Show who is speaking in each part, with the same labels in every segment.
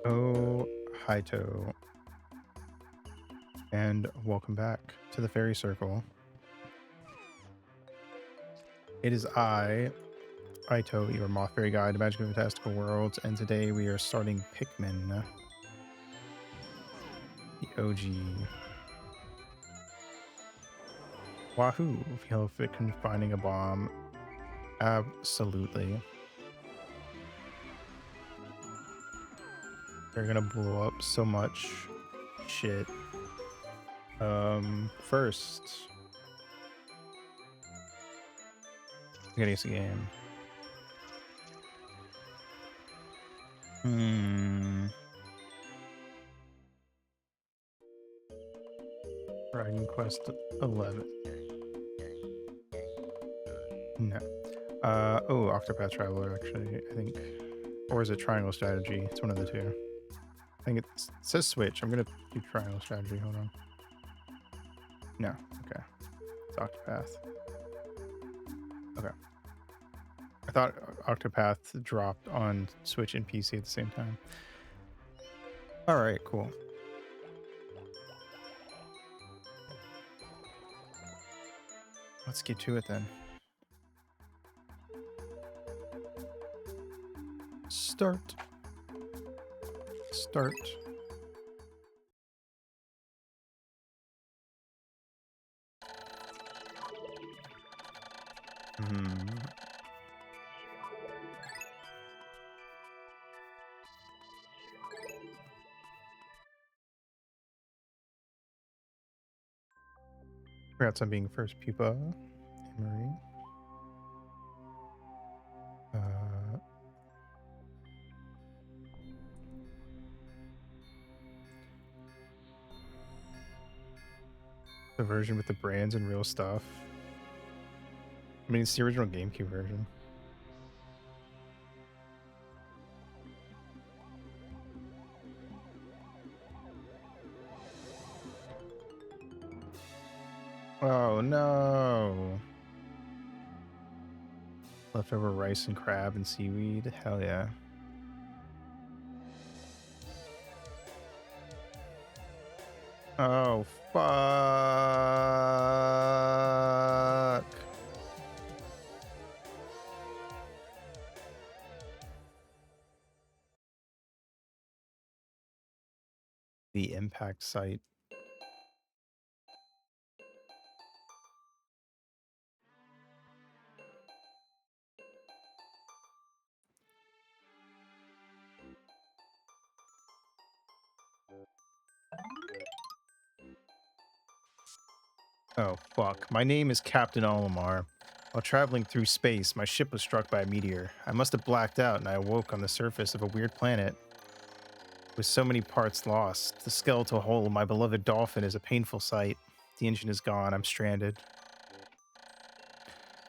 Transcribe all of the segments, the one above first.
Speaker 1: Oh, Haito, and welcome back to the Fairy Circle. It is I, Ito, your Moth Fairy Guide to Magical and Fantastical Worlds, and today we are starting Pikmin, the OG. Wahoo! Feel fit finding a bomb. Absolutely. They're gonna blow up so much shit. First, I'm gonna use the game. Dragon Quest 11. No. Oh, Octopath Traveler, actually, I think. Or is it Triangle Strategy? It's one of the two. I think it says Switch. I'm gonna do Triangle Strategy. Hold on. No. Okay. It's Octopath. Okay. I thought Octopath dropped on Switch and PC at the same time. Alright, cool. Let's get to it then. Start. Start. Congrats on being first pupa, Anne-Marie. The version with the brands and real stuff. I mean, it's the original GameCube version. Oh no! Leftover rice and crab and seaweed. Hell yeah. Oh fuck! The impact site. Oh fuck. My name is Captain Olimar. While traveling through space, my ship was struck by a meteor. I must have blacked out and I awoke on the surface of a weird planet. With so many parts lost, the skeletal hull of my beloved dolphin is a painful sight. The engine is gone. I'm stranded.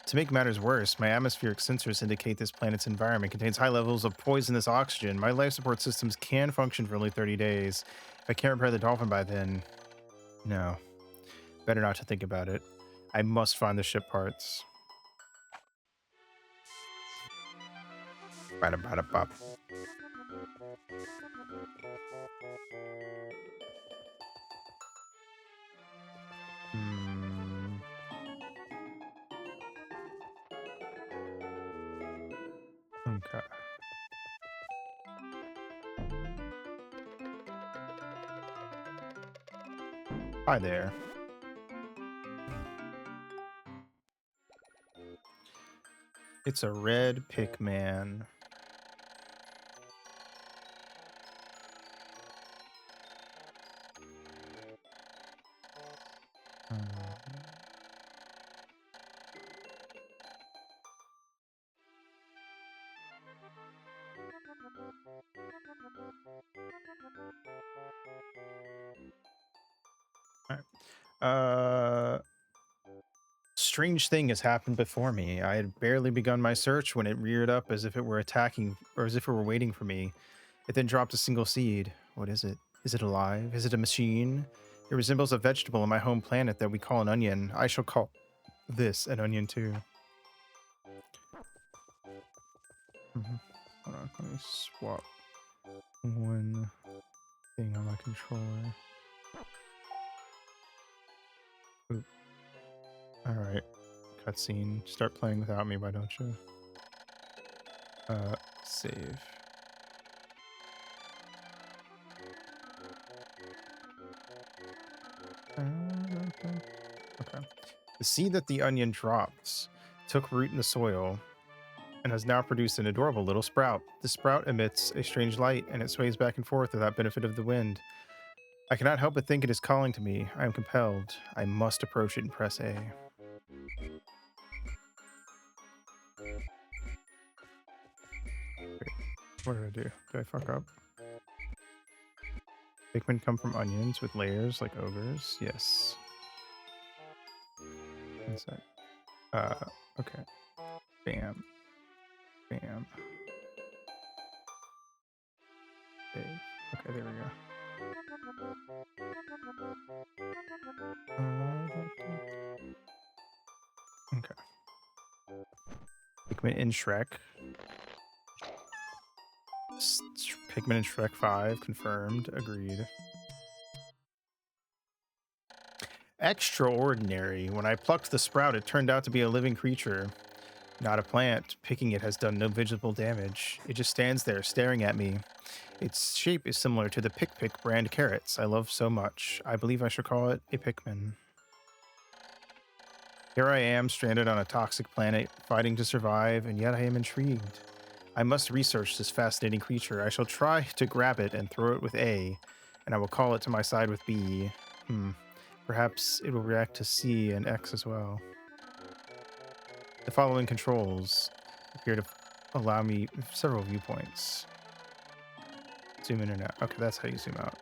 Speaker 1: To make matters worse, my atmospheric sensors indicate this planet's environment contains high levels of poisonous oxygen. My life support systems can function for only 30 days. If I can't repair the dolphin by then... No. Better not to think about it. I must find the ship parts. Bada-bada-bop. Okay. Hi there. It's a red Pikmin. Strange thing has happened before me. I had barely begun my search when it reared up as if it were attacking, or as if it were waiting for me. It then dropped a single seed. What is it? Is it alive? Is it a machine? It resembles a vegetable on my home planet that we call an onion. I shall call this an onion too. Hold on, let me swap one thing on my controller. Oop. All right, cutscene. Start playing without me, why don't you? Save. Okay. The seed that the onion dropped took root in the soil and has now produced an adorable little sprout. The sprout emits a strange light and it sways back and forth without benefit of the wind. I cannot help but think it is calling to me. I am compelled. I must approach it and press A. Wait, what did I do? Did I fuck up? Pikmin come from onions with layers like ogres. Yes. One sec. Okay. Bam. Bam. Save. Okay, there we go. Okay. Pikmin in Shrek. Pikmin in Shrek 5, confirmed, agreed. Extraordinary. When I plucked the sprout, it turned out to be a living creature. Not a plant. Picking it has done no visible damage. It just stands there, staring at me. Its shape is similar to the Pick brand carrots I love so much. I believe I should call it a Pikmin. Here I am, stranded on a toxic planet, fighting to survive, and yet I am intrigued. I must research this fascinating creature. I shall try to grab it and throw it with A, and I will call it to my side with B. Perhaps it will react to C and X as well. The following controls appear to allow me several viewpoints. Zoom in and out. Okay, that's how you zoom out.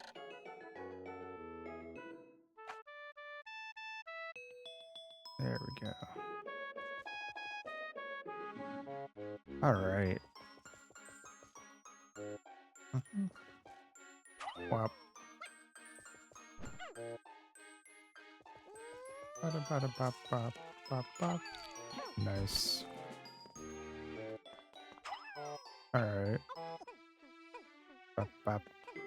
Speaker 1: There we go. All right. Wop. Ba-da-ba-da-bop-bop-bop-bop. Nice. All right. Bop-bop,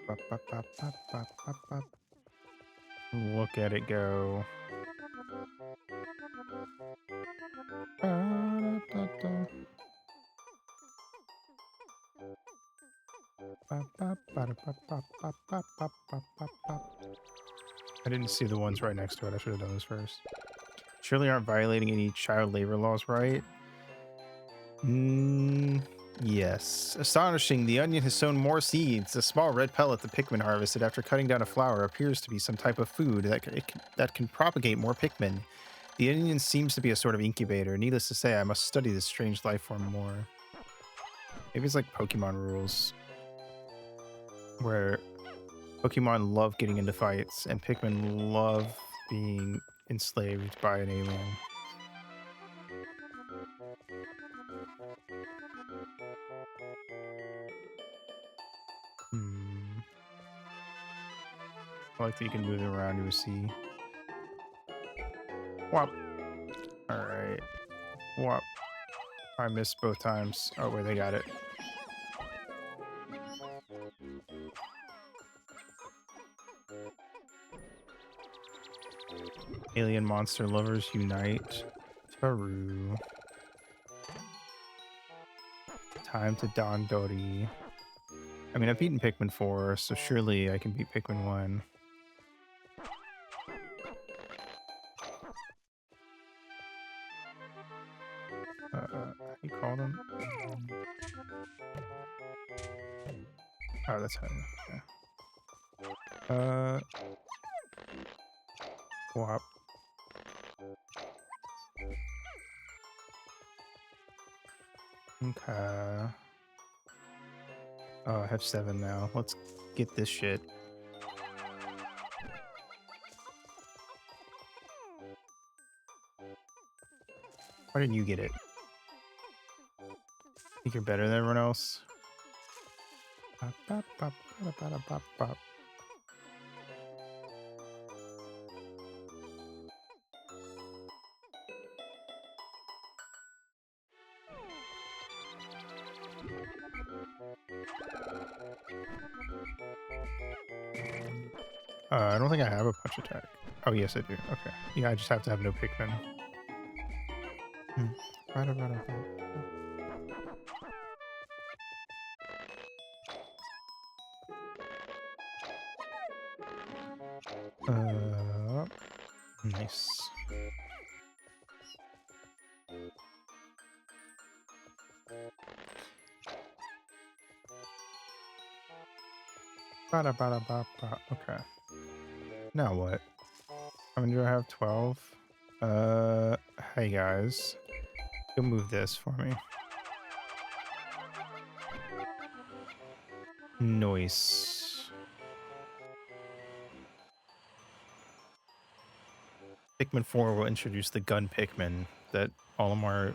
Speaker 1: bop-bop-bop-bop-bop-bop. Look at it go. Ba-da-da-da. I didn't see the ones right next to it. I should have done this first. Surely aren't violating any child labor laws, right? Yes. Astonishing. The onion has sown more seeds. The small red pellet the Pikmin harvested after cutting down a flower appears to be some type of food that can propagate more Pikmin. The onion seems to be a sort of incubator. Needless to say, I must study this strange life form more. Maybe it's like Pokemon rules, where Pokemon love getting into fights, and Pikmin love being enslaved by an alien. I like that you can move it around to a C. Whop. Alright. Whop. I missed both times. Oh, wait, they got it. Alien monster lovers unite. Taru. Time to Don Dori. I mean, I've beaten Pikmin 4, so surely I can beat Pikmin 1. You called him? Oh, that's how. Okay. Whop. Okay. Oh, I have 7 now. Let's get this shit. Why didn't you get it? Think you're better than everyone else? I don't think I have a punch attack. Oh, yes, I do. Okay. Yeah, I just have to have no Pikmin. Nice. Ba-da-ba-da-ba-ba. Okay. Now what? How many do I have? 12? Hey guys. Go move this for me. Nice. Pikmin 4 will introduce the gun Pikmin that Olimar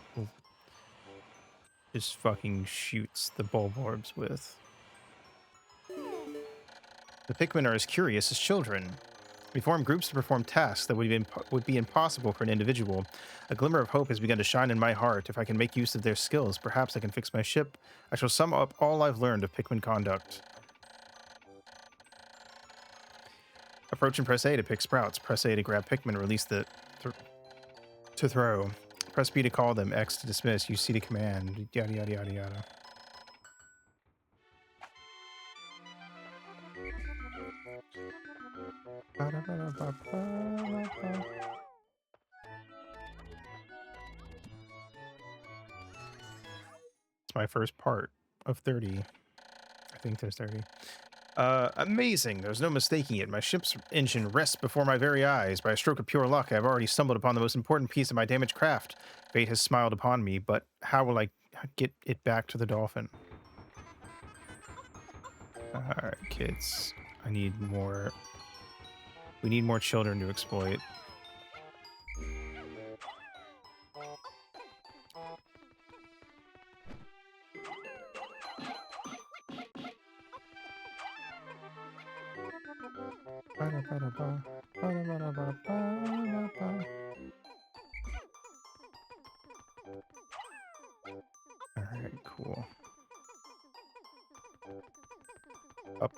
Speaker 1: just fucking shoots the bulb orbs with. The Pikmin are as curious as children. We form groups to perform tasks that would be impossible for an individual. A glimmer of hope has begun to shine in my heart. If I can make use of their skills, perhaps I can fix my ship. I shall sum up all I've learned of Pikmin conduct. Approach and press A to pick sprouts. Press A to grab Pikmin, release the to throw. Press B to call them, X to dismiss, use C to command, yada yada yada yada. It's my first part of 30. I think there's 30. Amazing. There's no mistaking it. My ship's engine rests before my very eyes. By a stroke of pure luck, I have already stumbled upon the most important piece of my damaged craft. Fate has smiled upon me, but how will I get it back to the dolphin? Alright, kids. I need more... We need more children to exploit. Alright, cool. Up,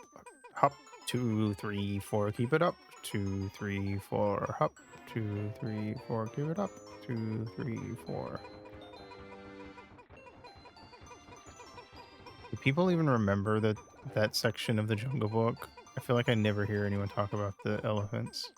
Speaker 1: hop, 2, 3, 4, keep it up. 2, 3, 4, hop. 2, 3, 4, keep it up. 2, 3, 4. Do people even remember that section of the Jungle Book? I feel like I never hear anyone talk about the elephants.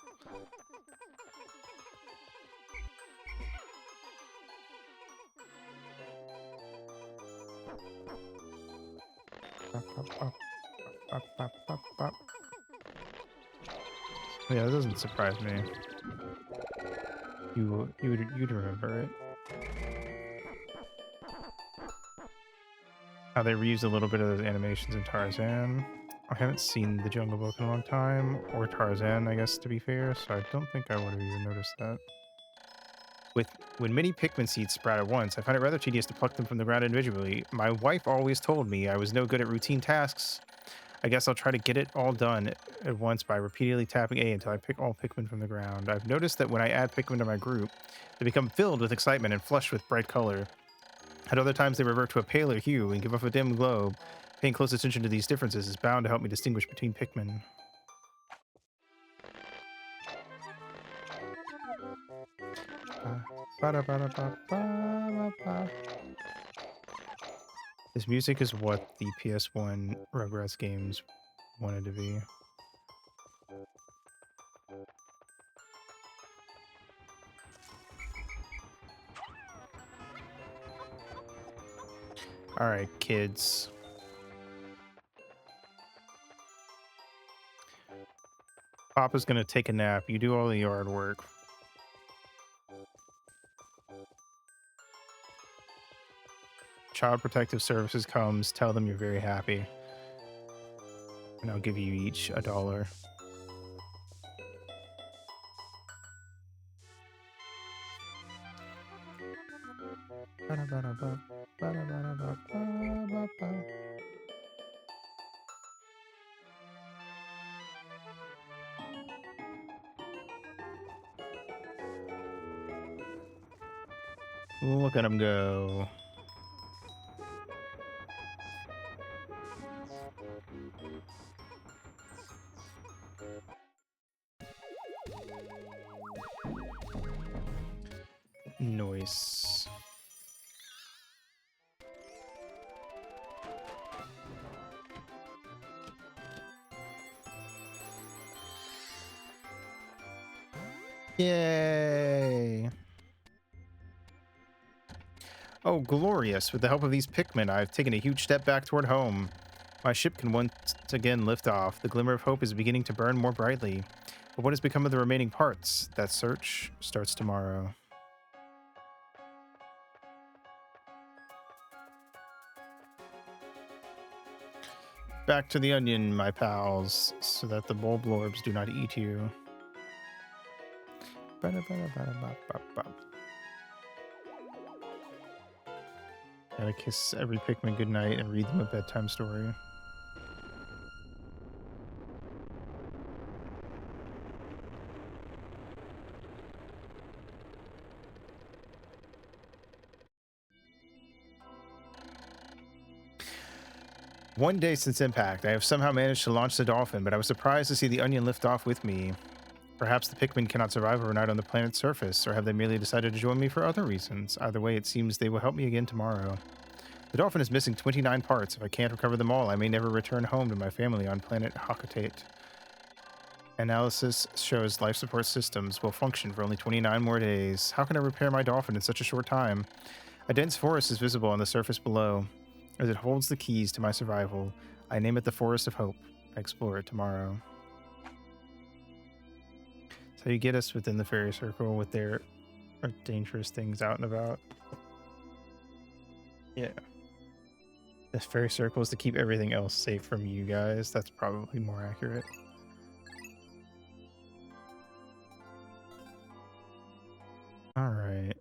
Speaker 1: Yeah, that doesn't surprise me. You'd remember it. How they reused a little bit of those animations in Tarzan. I haven't seen the Jungle Book in a long time, or Tarzan, I guess, to be fair, so I don't think I would have even noticed that. When many Pikmin seeds sprout at once, I find it rather tedious to pluck them from the ground individually. My wife always told me I was no good at routine tasks. I guess I'll try to get it all done at once by repeatedly tapping A until I pick all Pikmin from the ground. I've noticed that when I add Pikmin to my group, they become filled with excitement and flushed with bright color. At other times, they revert to a paler hue and give off a dim glow. Paying close attention to these differences is bound to help me distinguish between Pikmin. This music is what the PS1 Rugrats games wanted to be. Alright, kids. Papa's gonna take a nap. You do all the yard work. Child Protective Services comes, tell them you're very happy. And I'll give you each $1. Look at him go. Nice. Yay! Oh, glorious. With the help of these Pikmin, I've taken a huge step back toward home. My ship can once again lift off. The glimmer of hope is beginning to burn more brightly. But what has become of the remaining parts? That search starts tomorrow. Back to the onion, my pals, so that the bulblorbs do not eat you. Gotta kiss every Pikmin goodnight and read them a bedtime story. One day since impact, I have somehow managed to launch the dolphin, but I was surprised to see the onion lift off with me. Perhaps the Pikmin cannot survive overnight on the planet's surface, or have they merely decided to join me for other reasons? Either way, it seems they will help me again tomorrow. The dolphin is missing 29 parts. If I can't recover them all, I may never return home to my family on planet Hakatate. Analysis shows life support systems will function for only 29 more days. How can I repair my dolphin in such a short time? A dense forest is visible on the surface below, as it holds the keys to my survival. I name it the Forest of Hope. I explore it tomorrow. So you get us within the fairy circle with their dangerous things out and about. Yeah. The fairy circle is to keep everything else safe from you guys. That's probably more accurate. All right.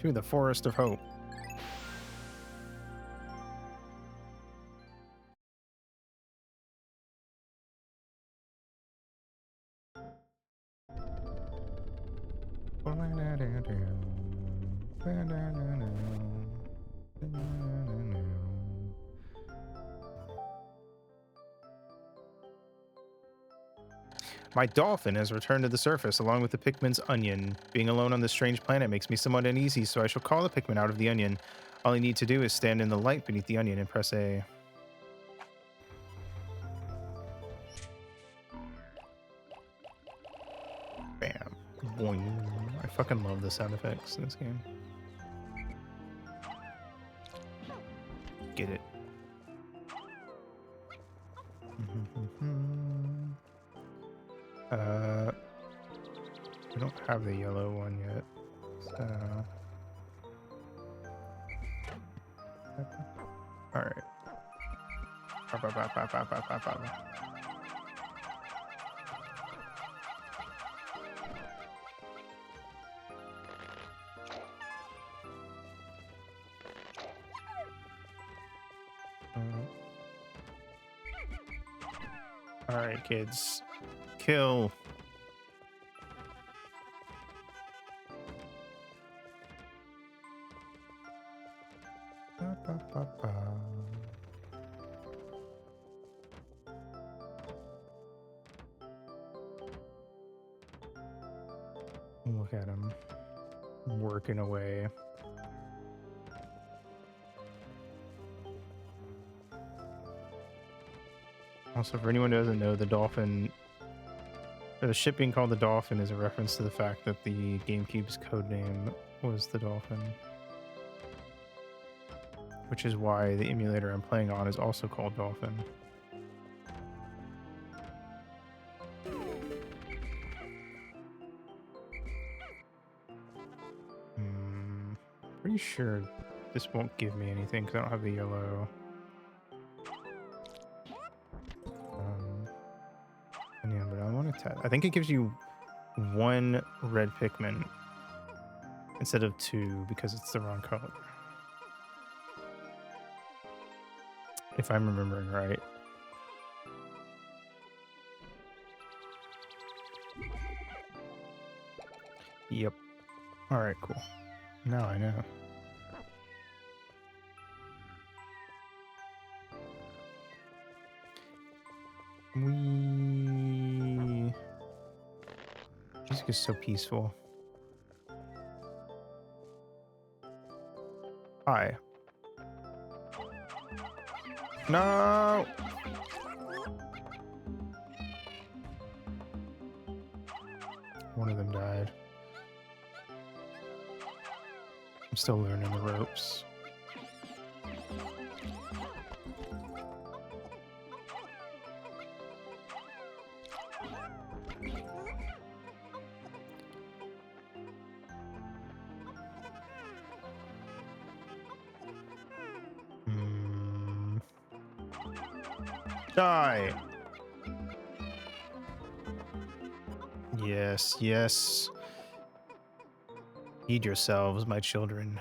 Speaker 1: To the Forest of Hope. My dolphin has returned to the surface along with the Pikmin's onion. Being alone on this strange planet makes me somewhat uneasy, so I shall call the Pikmin out of the onion. All I need to do is stand in the light beneath the onion and press A. Bam. Boing. I fucking love the sound effects in this game. Get it. We don't have the yellow one yet, so... Alright. Alright, kids. Kill. Look at him working away. Also, for anyone who doesn't know, the dolphin, or the ship being called the Dolphin, is a reference to the fact that the GameCube's codename was the Dolphin, which is why the emulator I'm playing on is also called Dolphin. Pretty sure this won't give me anything because I don't have the yellow. Yeah, but I want to test. I think it gives you one red Pikmin instead of two because it's the wrong color. If I'm remembering right. Yep. All right, cool. Now I know. Music is so peaceful. Hi. No! them died. I'm still learning the ropes. Die! Yes, yes. Feed yourselves, my children.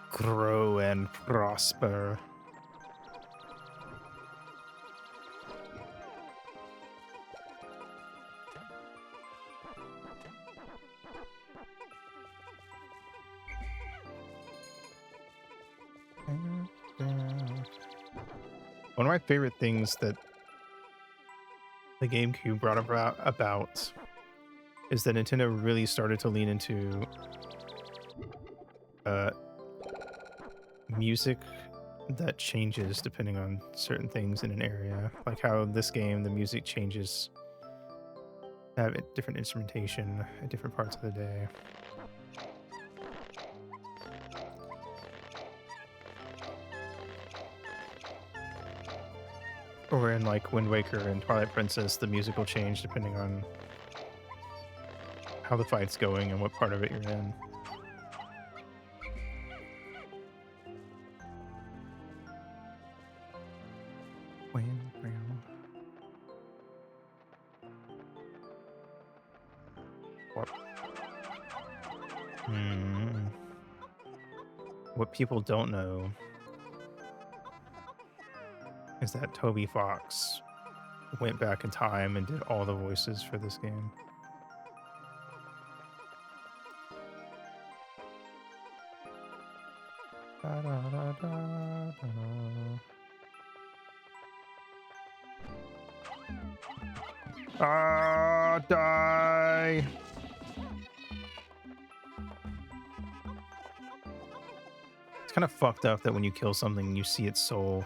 Speaker 1: Grow and prosper. One of my favorite things that the GameCube brought about is that Nintendo really started to lean into music that changes depending on certain things in an area. Like how this game, the music changes, have different instrumentation at different parts of the day. Or in like Wind Waker and Twilight Princess, the music will change depending on how the fight's going and what part of it you're in. What people don't know is that Toby Fox went back in time and did all the voices for this game. Da, da, da, da, da. Die! It's kind of fucked up that when you kill something, you see its soul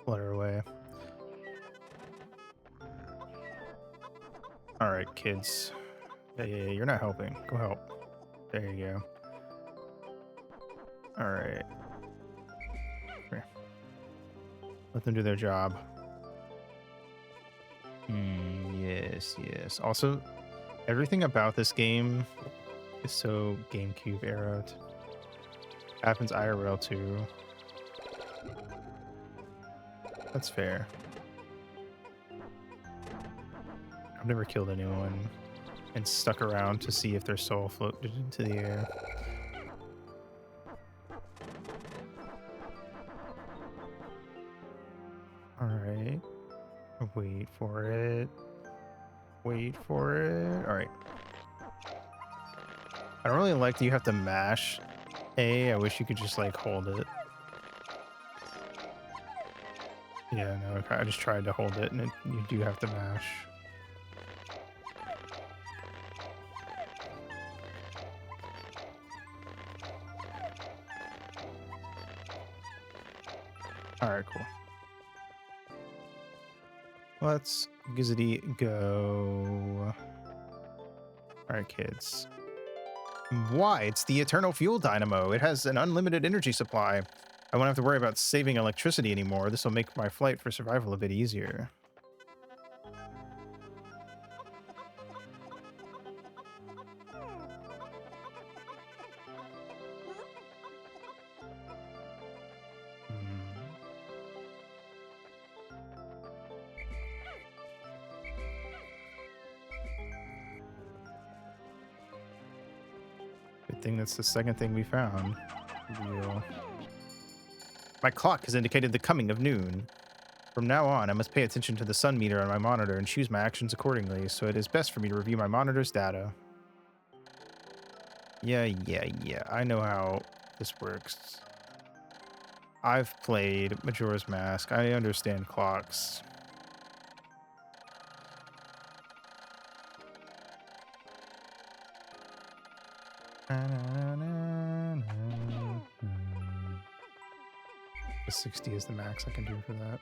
Speaker 1: flutter away. All right, kids. Yeah, you're not helping. Go help. There you go. All right. Here. Let them do their job. Yes, yes. Also, everything about this game is so GameCube era. Happens IRL too. That's fair. I've never killed anyone and stuck around to see if their soul floated into the air. Alright. Wait for it. Wait for it. Alright. I don't really like that you have to mash A. I wish you could just like hold it. Yeah, no, I just tried to hold it and you do have to mash. Alright, cool. Let's gizzity go. Alright, kids. Why? It's the Eternal Fuel Dynamo. It has an unlimited energy supply. I won't have to worry about saving electricity anymore. This will make my flight for survival a bit easier. Good thing that's the second thing we found. Real. My clock has indicated the coming of noon. From now on, I must pay attention to the sun meter on my monitor and choose my actions accordingly, so it is best for me to review my monitor's data. Yeah. I know how this works. I've played Majora's Mask. I understand clocks. The 60 is the max I can do for that.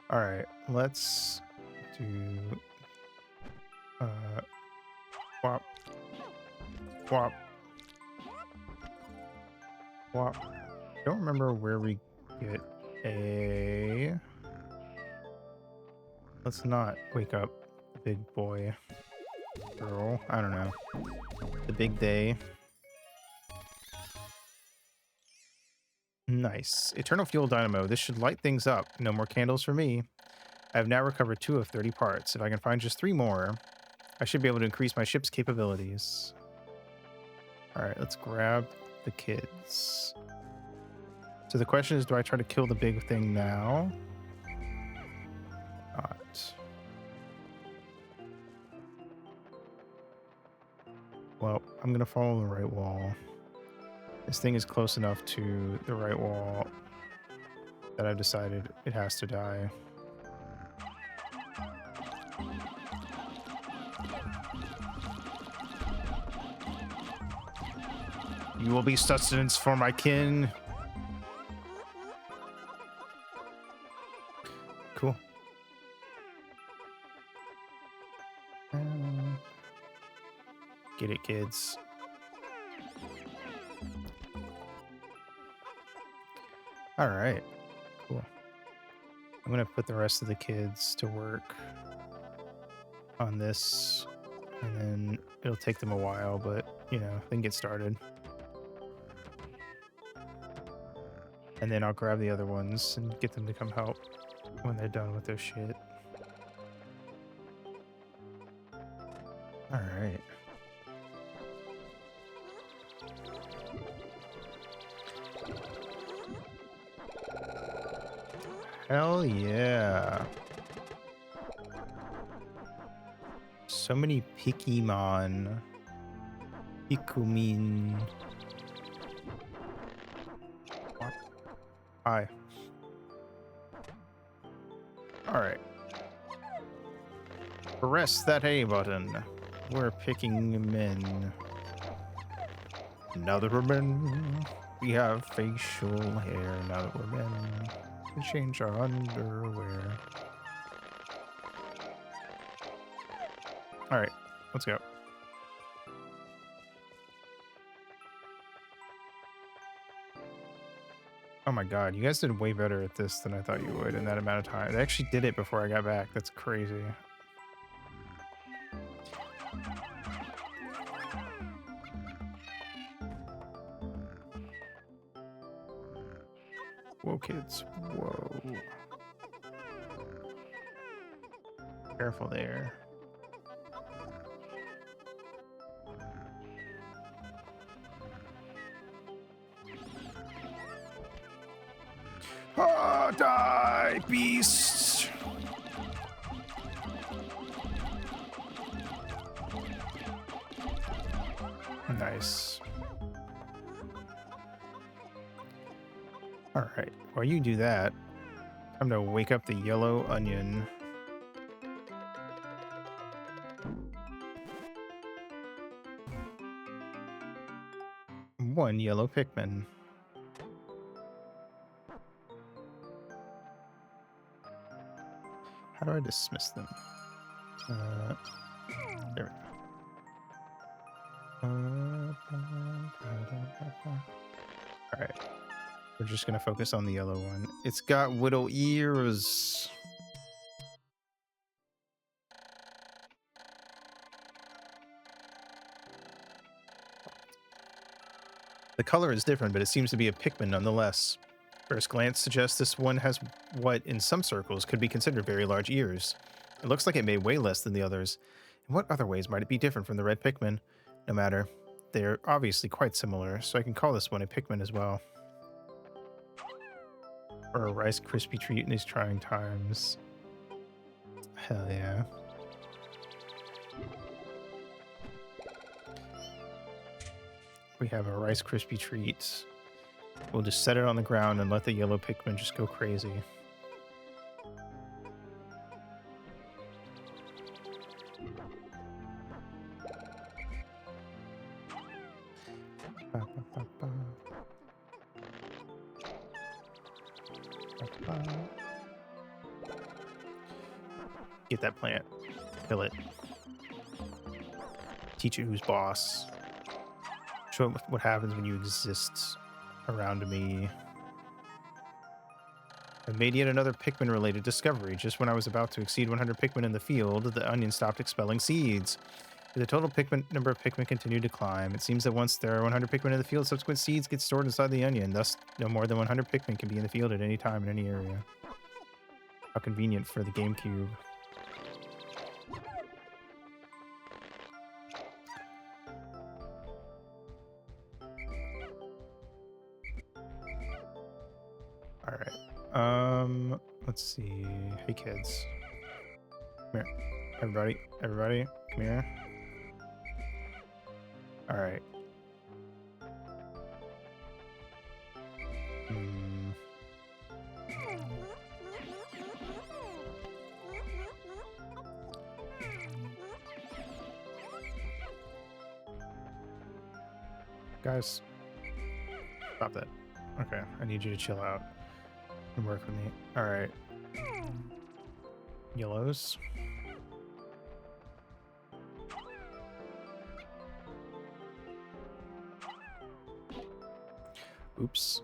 Speaker 1: All right, let's do whop, whop, whop. Don't remember where we get a... Let's not wake up the big boy. Girl, I don't know. The big day. Nice. Eternal Fuel Dynamo. This should light things up. No more candles for me. I have now recovered 2 of 30 parts. If I can find just 3 more, I should be able to increase my ship's capabilities. Alright, let's grab the kids. So the question is, do I try to kill the big thing now? Not. Well, I'm going to follow the right wall. This thing is close enough to the right wall that I've decided it has to die. You will be sustenance for my kin. Cool. Get it, kids. All right. Cool. I'm going to put the rest of the kids to work on this, and then it'll take them a while, but, you know, they can get started. And then I'll grab the other ones and get them to come help when they're done with their shit. All right. Hell yeah. So many Pikmin. Pikmin. What? Hi. Alright. Press that A button. We're picking men. Now that we're men, we have facial hair. Now that we're men, we change our underwear. Alright, let's go. Oh my god, you guys did way better at this than I thought you would in that amount of time. They actually did it before I got back. That's crazy. Whoa, kids. Whoa. Careful there. Ah, die, beast! Nice. Alright, while you do that, time to wake up the yellow onion. One yellow Pikmin. How do I dismiss them? There we go. Alright. We're just gonna focus on the yellow one. It's got widow ears. The color is different, but it seems to be a Pikmin nonetheless. First glance suggests this one has what, in some circles, could be considered very large ears. It looks like it may weigh less than the others. In what other ways might it be different from the red Pikmin? No matter. They are obviously quite similar, so I can call this one a Pikmin as well. Or a Rice Krispie treat in these trying times. Hell yeah. We have a Rice Krispie treat. We'll just set it on the ground and let the yellow Pikmin just go crazy. Get that plant. Kill it. Teach it who's boss. Show it what happens when you exist around me. I made yet another Pikmin-related discovery. Just when I was about to exceed 100 Pikmin in the field, the onion stopped expelling seeds. The total number of Pikmin continued to climb. It seems that once there are 100 Pikmin in the field, subsequent seeds get stored inside the onion. Thus, no more than 100 Pikmin can be in the field at any time in any area. How convenient for the GameCube. All right. Let's see. Hey, kids. Come here. Everybody, come here. All right. Guys, stop that. Okay, I need you to chill out and work with me. All right. Yellows. Oops.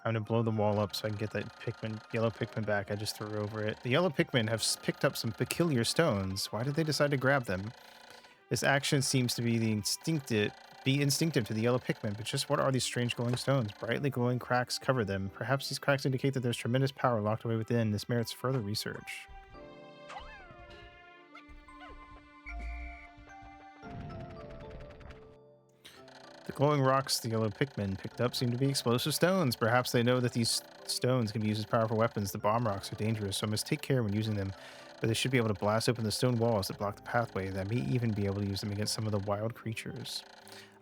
Speaker 1: I'm gonna blow the wall up so I can get that yellow Pikmin back I just threw over it. The yellow Pikmin have picked up some peculiar stones. Why did they decide to grab them? This action seems to be instinctive to the yellow Pikmin, but just what are these strange glowing stones? Brightly glowing cracks cover them. Perhaps these cracks indicate that there's tremendous power locked away within. This merits further research. The glowing rocks the yellow Pikmin picked up seem to be explosive stones. Perhaps they know that these stones can be used as powerful weapons. The bomb rocks are dangerous, so I must take care when using them. But they should be able to blast open the stone walls that block the pathway. That may even be able to use them against some of the wild creatures.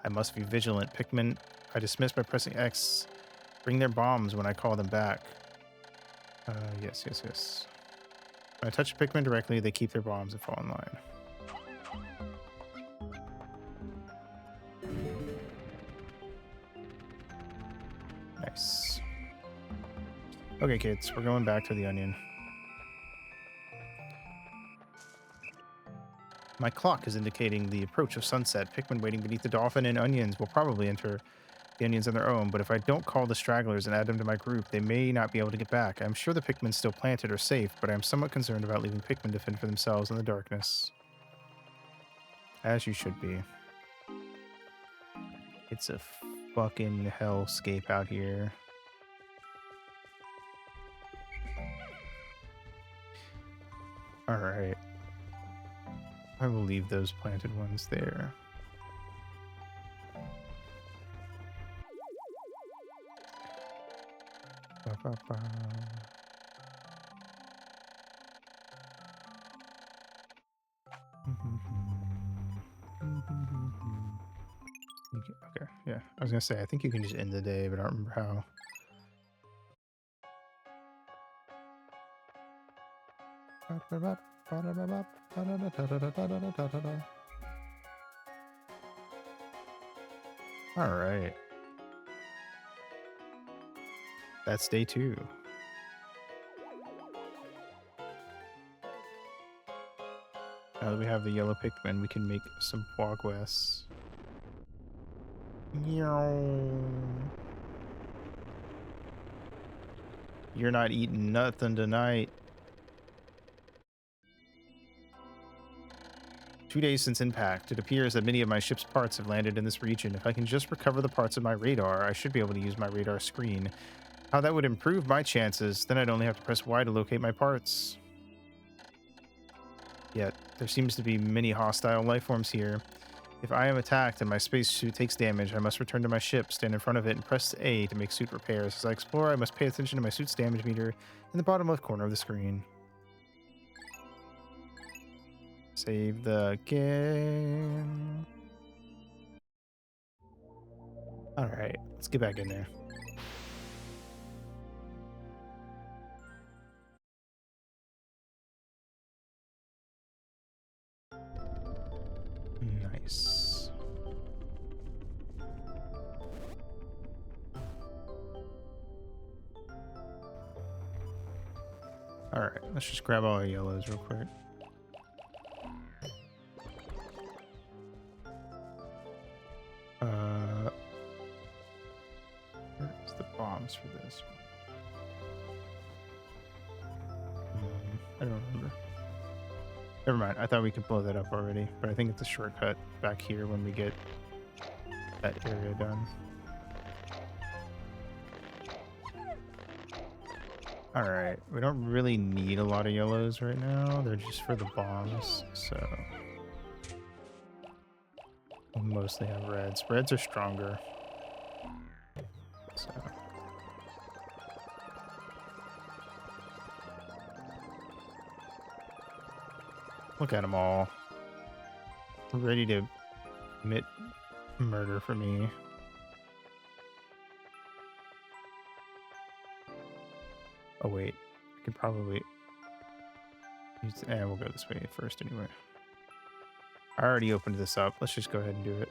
Speaker 1: I must be vigilant. Pikmin, I dismiss by pressing X. Bring their bombs when I call them back. Yes. When I touch Pikmin directly, they keep their bombs and fall in line. Nice. Okay, kids, we're going back to the onion. My clock is indicating the approach of sunset. Pikmin waiting beneath the dolphin and onions will probably enter the onions on their own, but if I don't call the stragglers and add them to my group, they may not be able to get back. I'm sure the Pikmin still planted are safe, but I am somewhat concerned about leaving Pikmin to fend for themselves in the darkness. As you should be. It's a fucking hellscape out here. Alright. I will leave those planted ones there. Okay, yeah. I was gonna say, I think you can just end the day, but I don't remember how. All right. That's day 2. Now that we have the yellow Pikmin, we can make some progress. You're not eating nothing tonight. 2 days since impact. It appears that many of my ship's parts have landed in this region. If I can just recover the parts of my radar, I should be able to use my radar screen. How that would improve my chances, then I'd only have to press Y to locate my parts. Yet, there seems to be many hostile life forms here. If I am attacked and my spacesuit takes damage, I must return to my ship, stand in front of it, and press A to make suit repairs. As I explore, I must pay attention to my suit's damage meter in the bottom left corner of the screen. Save the game. Alright, let's get back in there. Nice. All right, let's just grab all our yellows real quick. Where's the bombs for this? I don't remember. Never mind. I thought we could blow that up already, but I think it's a shortcut back here when we get that area done. All right, we don't really need a lot of yellows right now. They're just for the bombs, so we'll mostly have reds. Reds are stronger. So look at them all. Ready to commit murder for me. Oh wait, I could probably use we'll go this way first anyway. I already opened this up. Let's just go ahead and do it.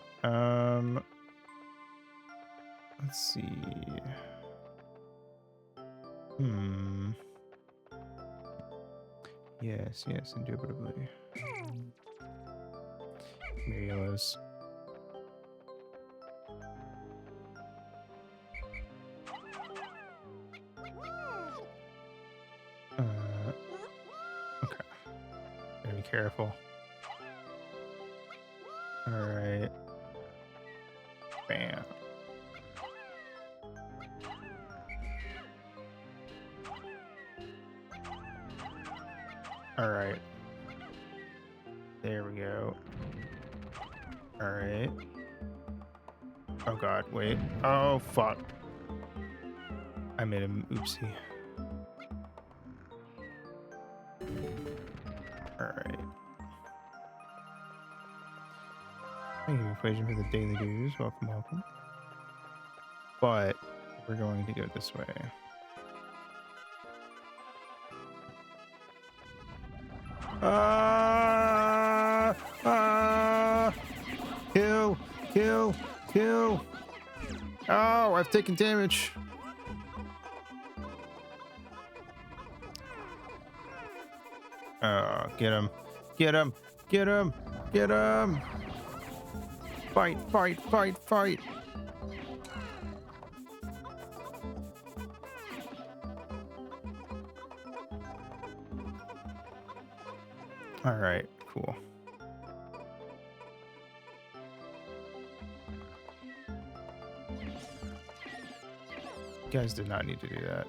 Speaker 1: Let's see. Yes, indubitably. Mere yellows. Okay. Gotta be careful. Alright. Bam. Alright. There we go. Alright. Oh god, wait. Oh fuck. I made an oopsie. Alright. Thank you, Equation, for the daily dues. Welcome, welcome. But we're going to go this way. Kill, kill, kill. Oh, I've taken damage. Get him, get him, get him, get him. Fight, fight, fight, fight. All right, cool. You guys did not need to do that.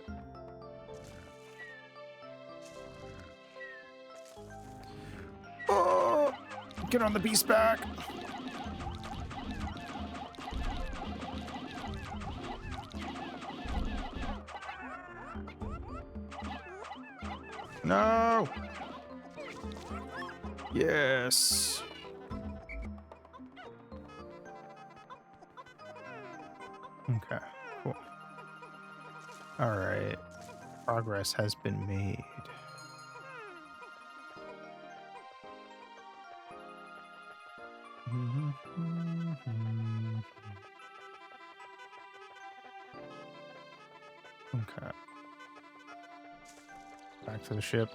Speaker 1: Oh, get on the beast back. No. Yes. Okay, cool. All right. Progress has been made. Okay. Back to the ship.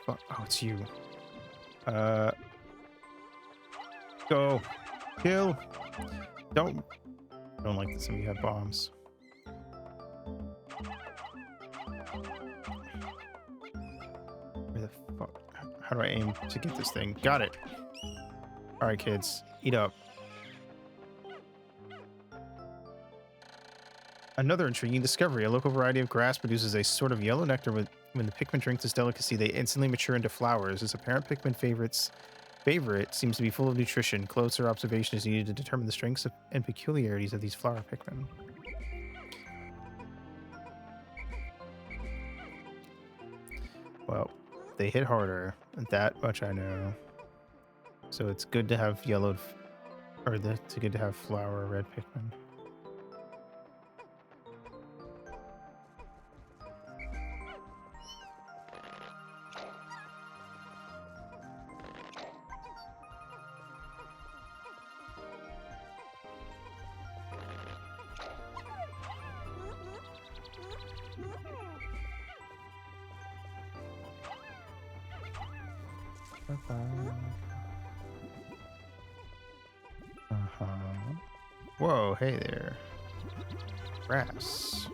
Speaker 1: Oh, it's you. Go. Kill. Don't like this when you have bombs. Where the fuck? How do I aim to get this thing? Got it. All right, kids. Eat up. Another intriguing discovery. A local variety of grass produces a sort of yellow nectar when the Pikmin drink this delicacy, they instantly mature into flowers. This apparent Pikmin favorite seems to be full of nutrition. Closer observation is needed to determine the strengths and peculiarities of these flower Pikmin. Well, they hit harder. That much I know. So it's good to have yellowed, it's good to have flower red Pikmin. Uh-huh. Whoa, hey there. Grass.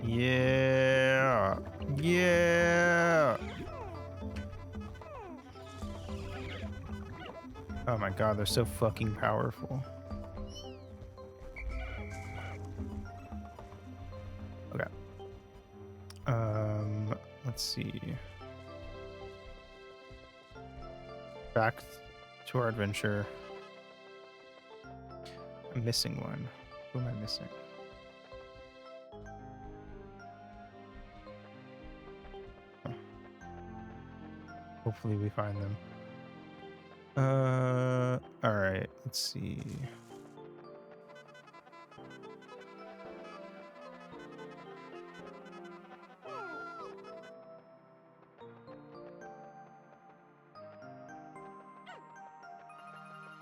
Speaker 1: Yeah. Yeah. Oh my god, they're so fucking powerful. Okay. Let's see. Back to our adventure. I'm missing one. Who am I missing? Huh. Hopefully we find them. Alright, let's see.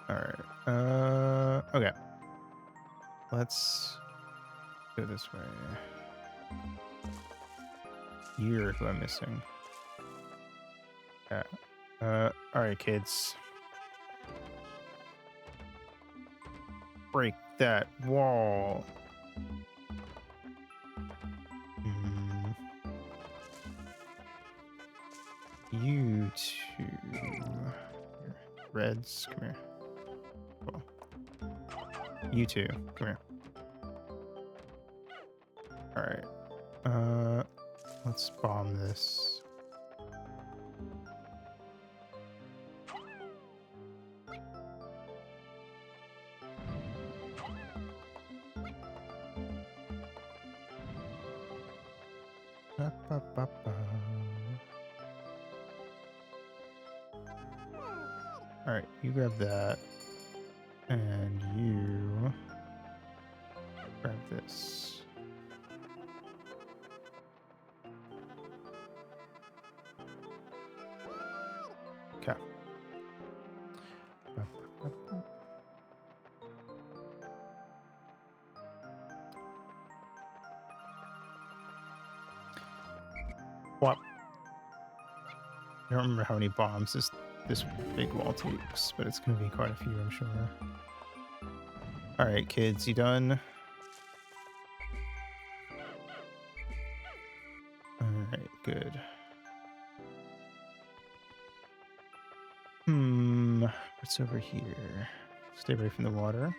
Speaker 1: Alright. Okay. Let's go this way. You're who I'm missing. Yeah. Alright, kids. Break that wall. Mm. You two. Here. Reds, come here. Cool. You two, come here. Alright. Let's bomb this. Alright, you grab that. And you grab this. Okay. What? I don't remember how many bombs this big wall takes, but it's going to be quite a few, I'm sure. All right, kids, you done? All right, good. What's over here? Stay away from the water.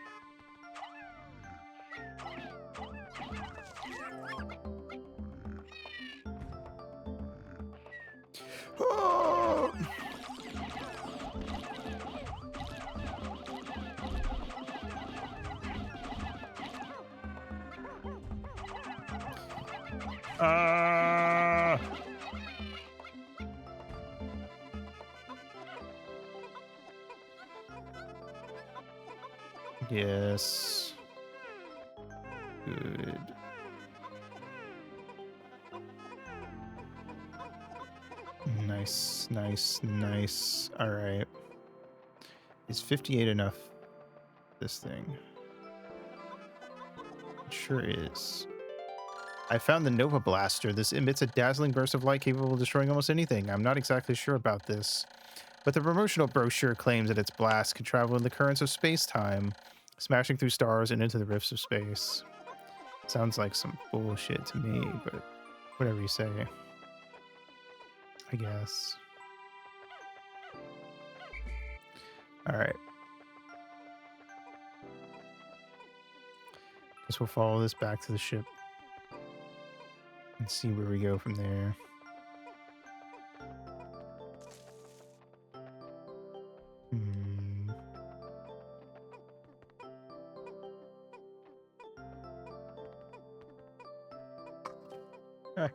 Speaker 1: Oh! Yes. Good. Nice, nice, nice. All right. Is 58 enough? This thing. It sure is. I found the Nova Blaster. This emits a dazzling burst of light capable of destroying almost anything. I'm not exactly sure about this, but the promotional brochure claims that its blast can travel in the currents of space-time, smashing through stars and into the rifts of space. Sounds like some bullshit to me, but whatever you say. I guess. Alright. Guess we'll follow this back to the ship and see where we go from there. Ah.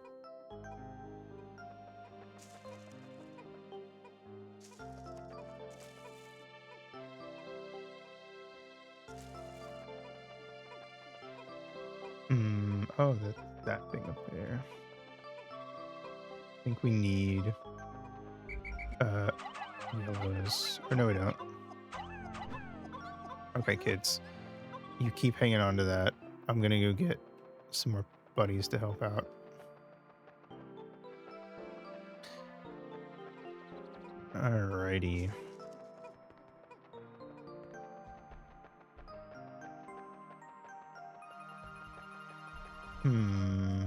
Speaker 1: Oh, that thing up there. I think we need yellows. Or no, we don't. Okay, kids. You keep hanging on to that. I'm gonna go get some more buddies to help out. Alrighty. Hmm.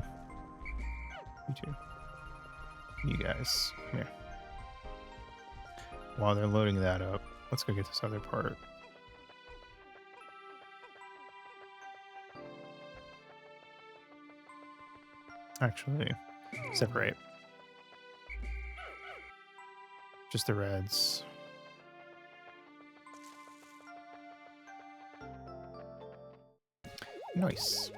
Speaker 1: You two. You guys. Come here. While they're loading that up, let's go get this other part. Actually, separate. Just the reds. Nice.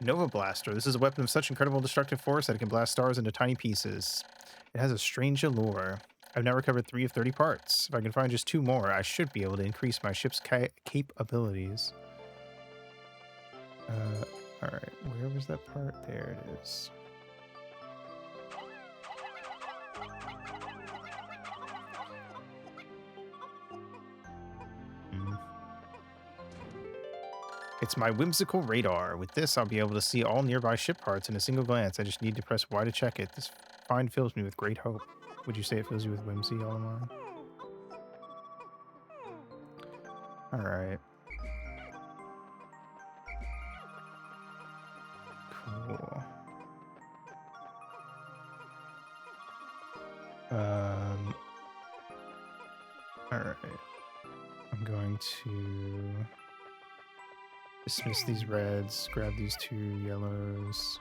Speaker 1: Nova Blaster. This is a weapon of such incredible destructive force that it can blast stars into tiny pieces. It has a strange allure. I've now recovered 3 of 30 parts. If I can find just 2 more, I should be able to increase my ship's capabilities. Alright, where was that part? There it is. It's my whimsical radar. With this, I'll be able to see all nearby ship parts in a single glance. I just need to press Y to check it. This find fills me with great hope. Would you say it fills you with whimsy, Olimar? Alright. Cool. Alright. I'm going to dismiss these reds, grab these 2 yellows,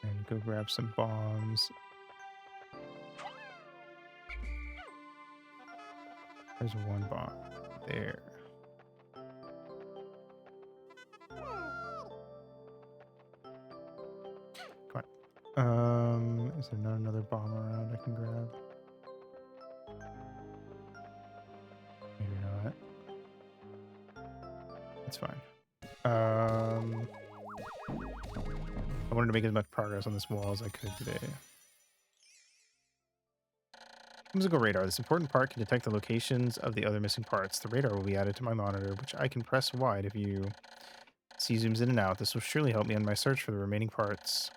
Speaker 1: and go grab some bombs. There's 1 bomb there. Come on. Is there not another bomb around I can grab? Maybe not. It's fine. I wanted to make as much progress on this wall as I could today. Whimsical radar. This important part can detect the locations of the other missing parts. The radar will be added to my monitor, which I can press Y to view. See zooms in and out. This will surely help me in my search for the remaining parts.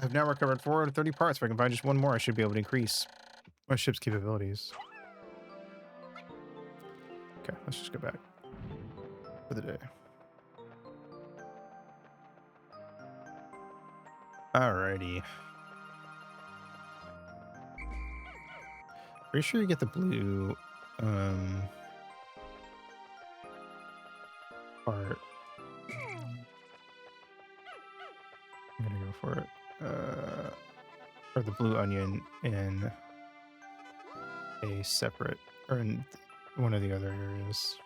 Speaker 1: I've now recovered 4 out of 30 parts. If I can find just 1 more, I should be able to increase my ship's capabilities. Okay, let's just go back for the day. Alrighty. Pretty sure you get the blue part. I'm gonna go for it. Or the blue onion in a separate, or in one of the other areas.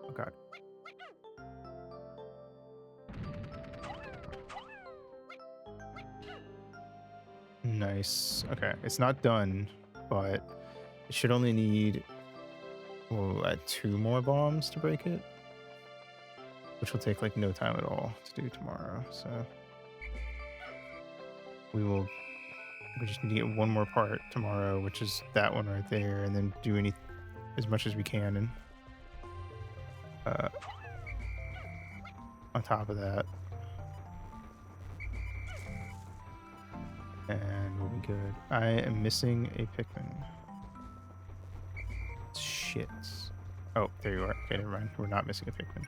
Speaker 1: Okay. Nice. Okay, it's not done, but it should only need, we'll add 2 more bombs to break it, which will take like no time at all to do tomorrow. So we just need to get 1 more part tomorrow, which is that one right there, and then do as much as we can, and on top of that, and we'll be good. I am missing a Pikmin. Shit. Oh, there you are. Okay, never mind. We're not missing a Pikmin.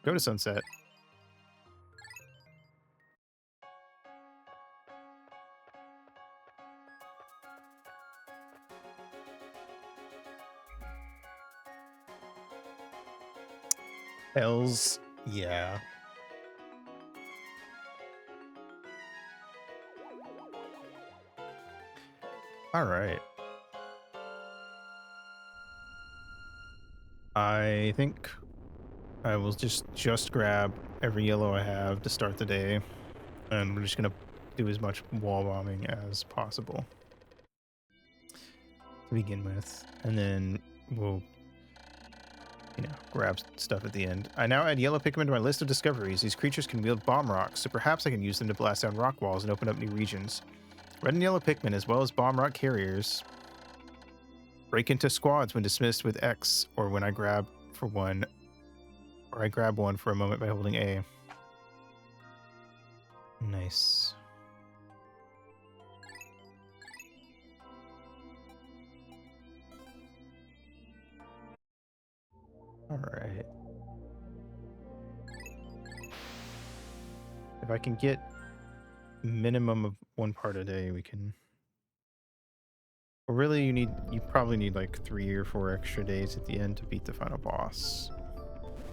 Speaker 1: Go to sunset. Hells yeah. All right. I think I will just grab every yellow I have to start the day, and we're just gonna do as much wall bombing as possible to begin with, and then we'll, grab stuff at the end. I now add yellow Pikmin to my list of discoveries. These creatures can wield bomb rocks, so perhaps I can use them to blast down rock walls and open up new regions. Red and yellow Pikmin, as well as bomb rock carriers, break into squads when dismissed with X, or when I grab one for a moment by holding A. Nice. All right. If I can get minimum of 1 part a day, we can. Well, really, you probably need like 3 or 4 extra days at the end to beat the final boss.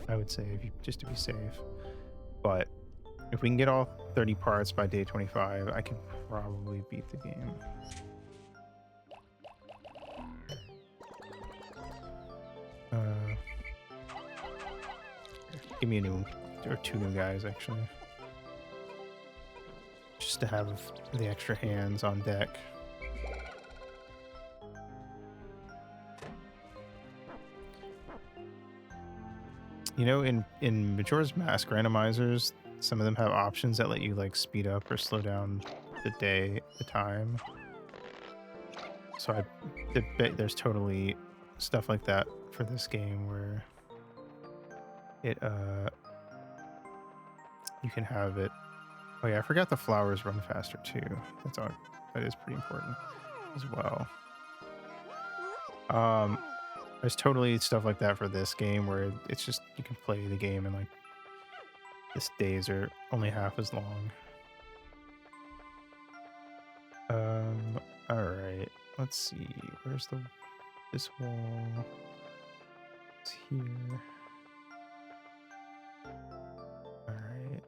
Speaker 1: I would say, just to be safe. But if we can get all 30 parts by day 25, I can probably beat the game. Give me a new, or 2 new guys actually, just to have the extra hands on deck. You know, in Majora's Mask randomizers, some of them have options that let you like speed up or slow down the time. So I bet there's totally stuff like that for this game where it you can have it. Oh yeah, I forgot the flowers run faster too. That is pretty important as well. There's totally stuff like that for this game where it's just you can play the game and like its days are only half as long. All right. Let's see. Where's this wall? It's here. All right.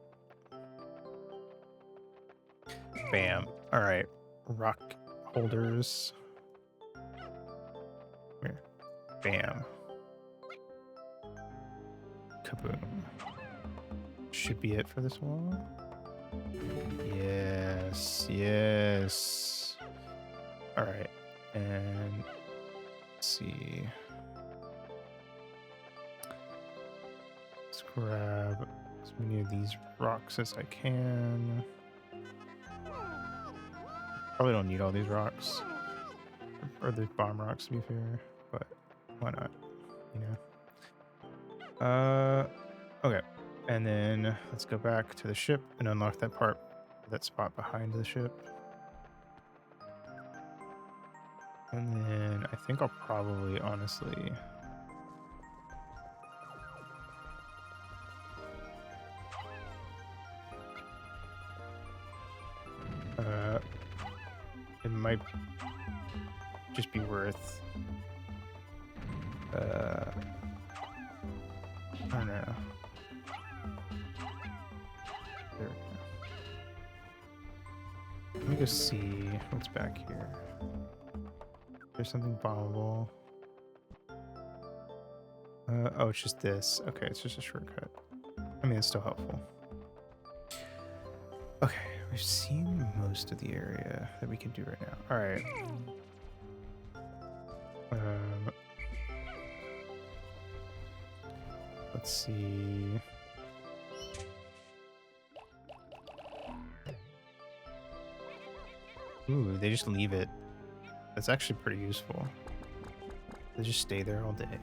Speaker 1: Bam. All right. Rock holders. Here. Bam. Kaboom. Should be it for this wall. Yes. Yes. All right. And let's see. Let's grab as many of these rocks as I can. Probably don't need all these rocks. Or the bomb rocks, to be fair. But why not? You know? Okay. And then let's go back to the ship and unlock that spot behind the ship. And then I think I'll probably, honestly... it might just be worth... I don't know. There we go. Let me go see what's back here. There's something bombable. Oh, it's just this. Okay, it's just a shortcut. I mean, it's still helpful. Okay, we've seen most of the area that we can do right now. All right. Let's see. Ooh, they just leave it. That's actually pretty useful. They just stay there all day.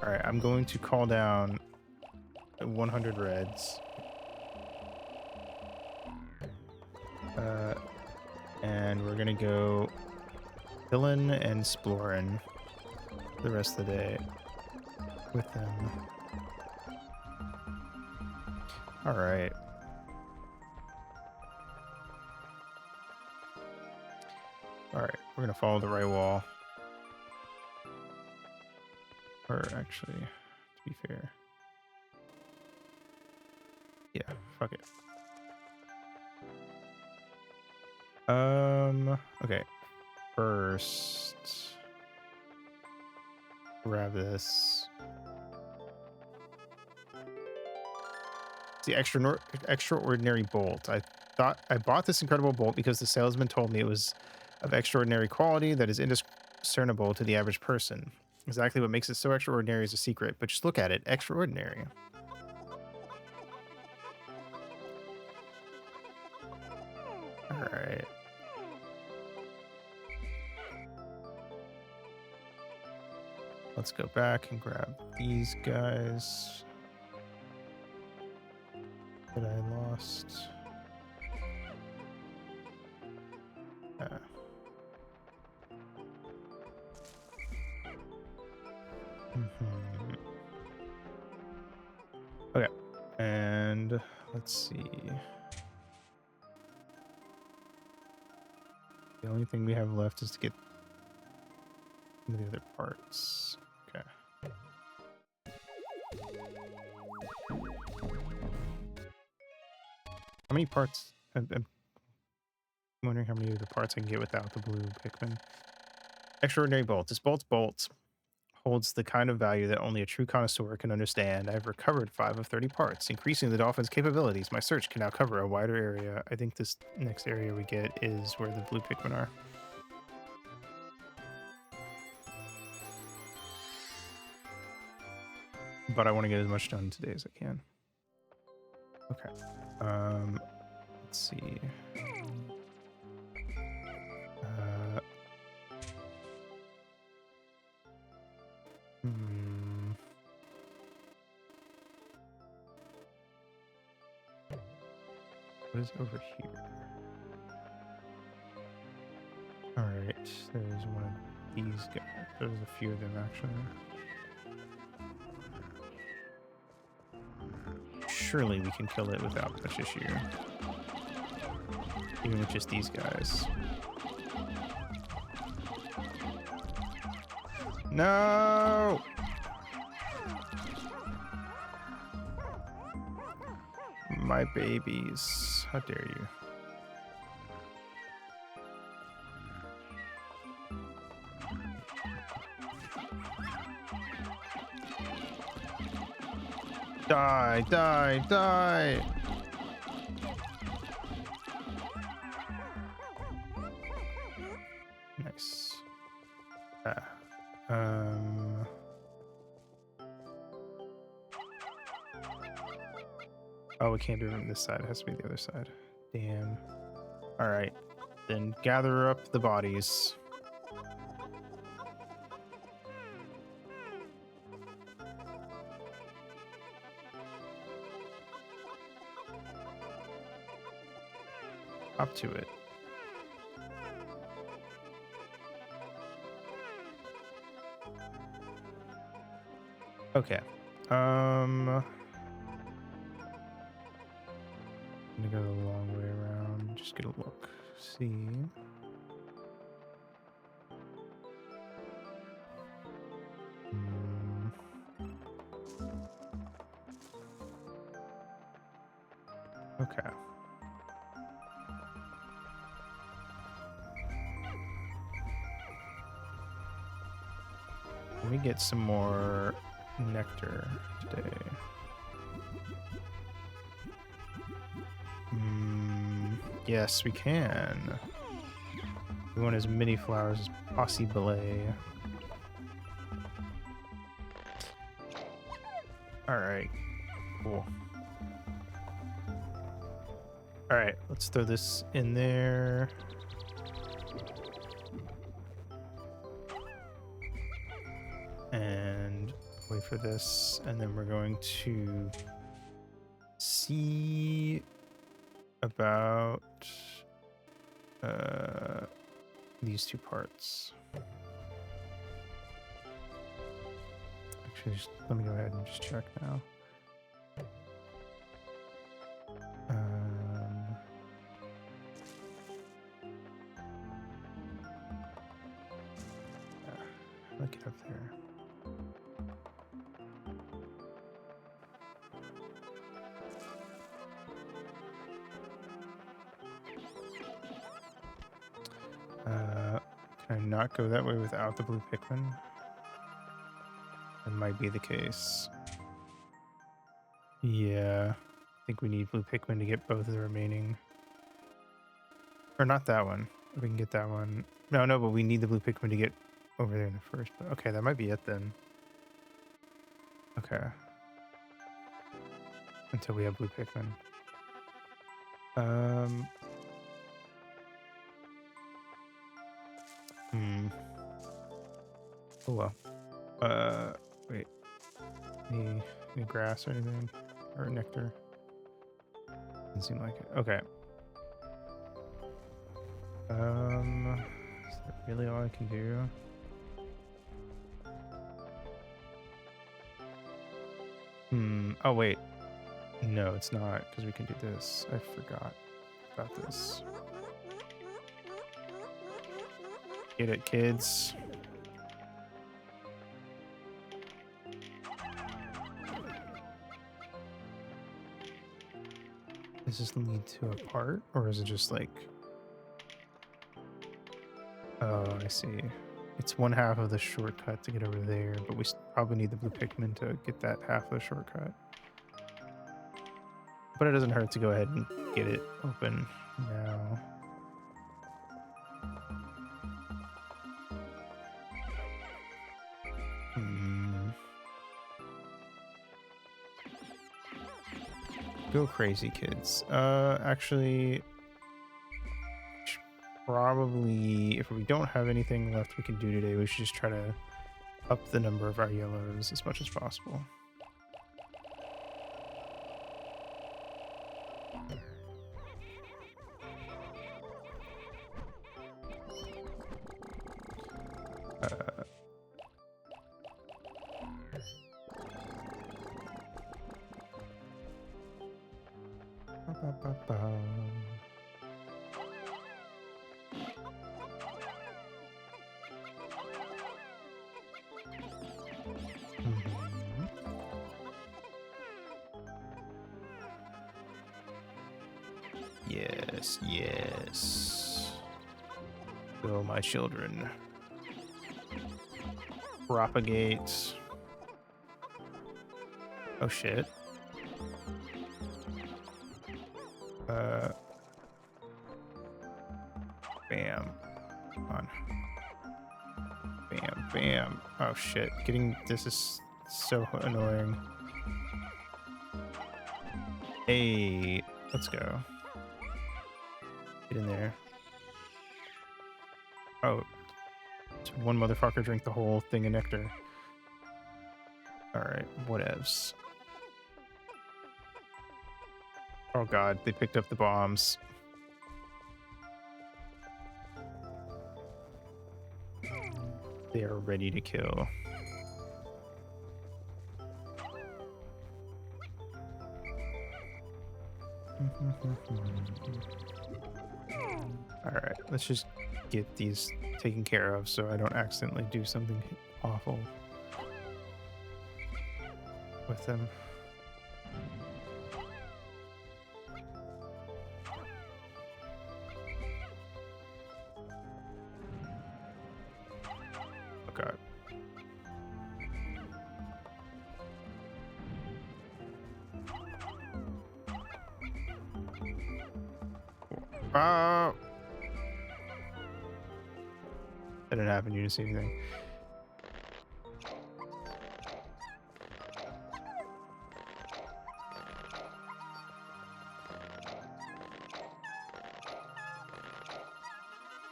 Speaker 1: All right, I'm going to call down 100 reds. And we're gonna go chillin' and exploring the rest of the day with them. All right. All right, we're gonna follow the right wall. Or actually, to be fair. Yeah, fuck it. Okay. First, grab this. It's the extraordinary bolt. I thought I bought this incredible bolt because the salesman told me it was of extraordinary quality that is indiscernible to the average person. Exactly what makes it so extraordinary is a secret, but just look at it. Extraordinary. All right. Let's go back and grab these guys that I lost. Mhm. Okay. And let's see. The only thing we have left is to get some of the other parts. Okay. How many parts? I'm wondering how many of the parts I can get without the blue Pikmin. Extraordinary bolt. This bolt holds the kind of value that only a true connoisseur can understand. I've recovered 5 of 30 parts, increasing the dolphin's capabilities. My search can now cover a wider area. I think this next area we get is where the blue Pikmin are. But I want to get as much done today as I can. Okay. Let's see. Hmm. What is over here? All right. There's one of these guys. There's a few of them actually. Surely we can kill it without much issue. Even with just these guys. No! My babies. How dare you? Die, die, die! Nice. Oh, we can't do it on this side. It has to be the other side. Damn. All right. Then gather up the bodies. Up to it. Okay. I'm gonna go the long way around. Just get a look. See. Okay. Let me get some more nectar today. Yes, we can. We want as many flowers as possible. All right. Cool. All right, let's throw this in there. And wait for this. And then we're going to see about these two parts. Actually, just let me go ahead and just check now. Look it up there. Can I not go that way without the blue Pikmin? That might be the case. Yeah, I think we need blue Pikmin to get both of the remaining. Or not that one. We can get that one. No, but we need the blue Pikmin to get over there in the first. But okay, that might be it then. Okay. Until we have blue Pikmin. Um. Hmm. Oh well. Wait. Any grass or anything? Or nectar? Doesn't seem like it. Okay. Is that really all I can do? Oh wait. No, it's not, because we can do this. I forgot about this. Get it, kids. Does this lead to a part, or is it just like... Oh, I see. It's one half of the shortcut to get over there, but we probably need the blue Pikmin to get that half of the shortcut. But it doesn't hurt to go ahead and get it open now. Go crazy, kids. Actually, probably if we don't have anything left we can do today, we should just try to up the number of our yellows as much as possible. Yes, yes. Go, my children. Propagate. Oh shit. Bam. Come on. Bam, bam. Oh shit. Getting this is so annoying. Hey, let's go. Get in there. Oh, so one motherfucker drink the whole thing of nectar. Alright, whatevs. Oh god, they picked up the bombs. They are ready to kill. Alright, let's just get these taken care of so I don't accidentally do something awful with them. Oh god. That didn't happen, you didn't see anything.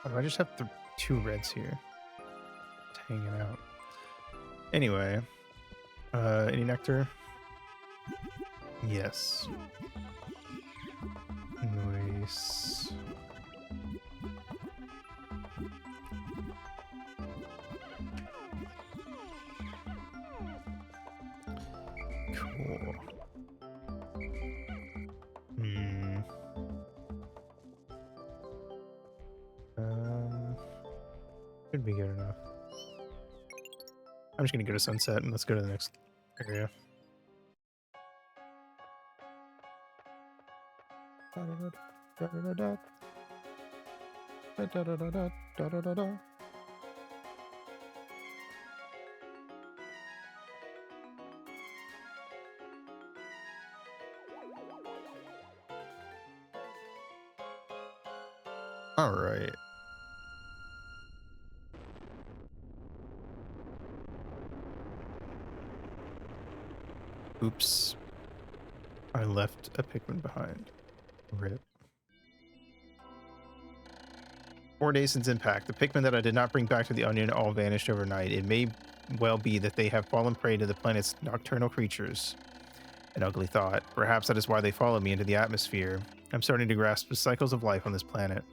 Speaker 1: Oh, I just have two reds here. Just hanging out. Anyway, any nectar? Yes. Nice. Cool. Should be good enough. I'm just gonna go to sunset and let's go to the next area. All right. Oops. I left a Pikmin behind. Rip. 4 days since impact. The Pikmin that I did not bring back to the Onion all vanished overnight. It may well be that they have fallen prey to the planet's nocturnal creatures. An ugly thought. Perhaps that is why they followed me into the atmosphere. I'm starting to grasp the cycles of life on this planet.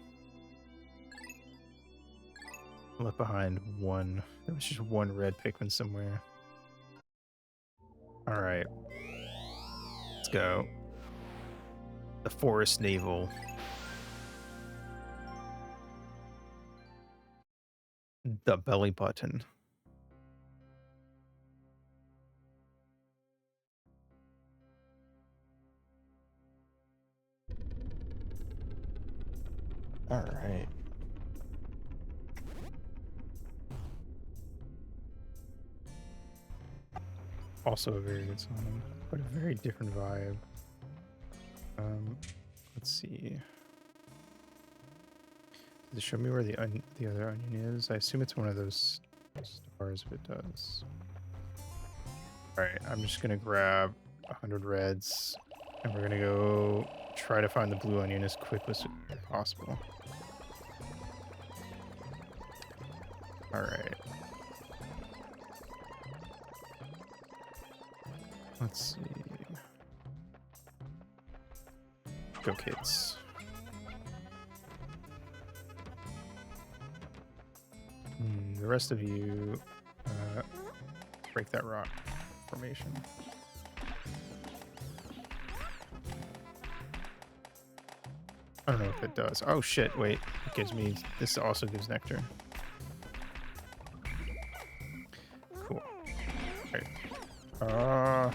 Speaker 1: I left behind one. There was just one red Pikmin somewhere. Alright. Let's go. The Forest Navel. The belly button. Alright. Also a very good song, but a very different vibe. Let's see. Does it show me where the other onion is? I assume it's one of those stars if it does. Alright, I'm just gonna grab 100 reds, and we're gonna go try to find the blue onion as quickly as possible. Alright. Let's see. Go, kids. The rest of you, break that rock formation. I don't know if it does. Oh shit, wait. It gives me, this also gives nectar. Cool. Alright.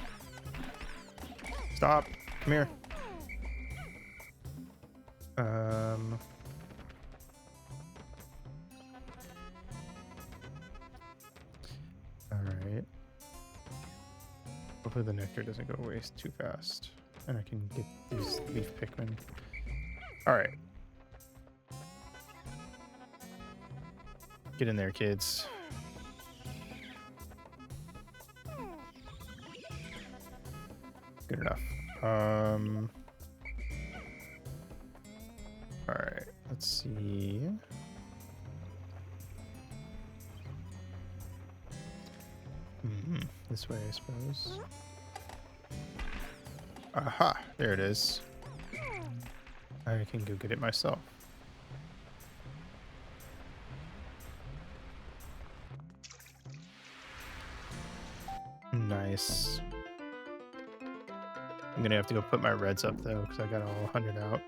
Speaker 1: Stop. Come here. Alright. Hopefully the nectar doesn't go waste too fast. And I can get these leaf Pikmin. Alright. Get in there, kids. Good enough. Alright, let's see. This way, I suppose. Aha! There it is. I can go get it myself. Nice. I'm gonna have to go put my reds up though, because I got all 100 out.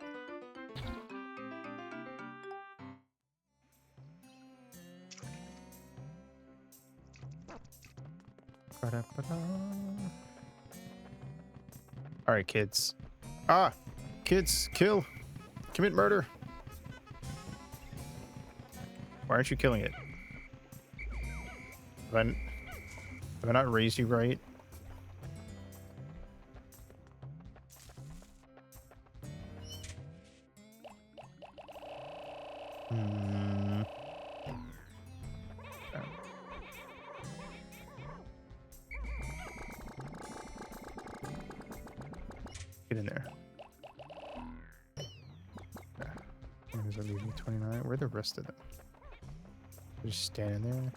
Speaker 1: Alright, kids. Ah! Kids, kill! Commit murder! Why aren't you killing it? Have I not raised you right? Get in there. Where does that leave me? 29? Where are the rest of them? They're just standing there?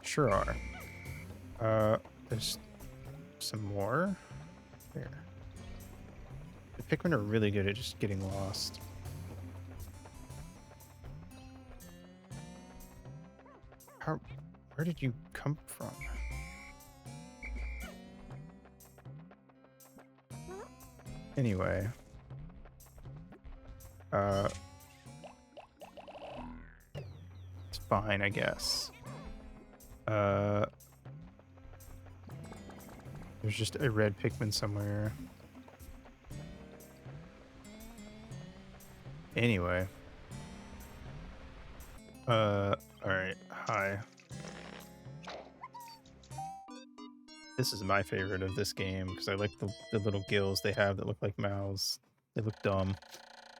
Speaker 1: Sure are. There's some more. There. The Pikmin are really good at just getting lost. Where did you come from? Anyway. It's fine, I guess. There's just a red Pikmin somewhere. Anyway. Alright. Hi. This is my favorite of this game because I like the little gills they have that look like mouths. They look dumb.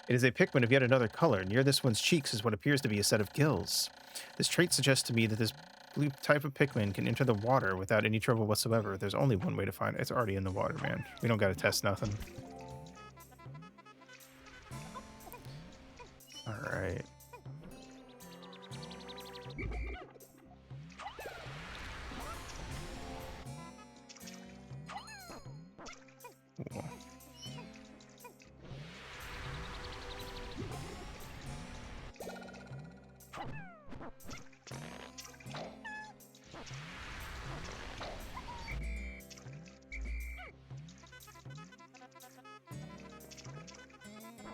Speaker 1: It is a Pikmin of yet another color. Near this one's cheeks is what appears to be a set of gills. This trait suggests to me that this blue type of Pikmin can enter the water without any trouble whatsoever. There's only one way to find it. It's already in the water, man. We don't gotta test nothing. Alright. Cool.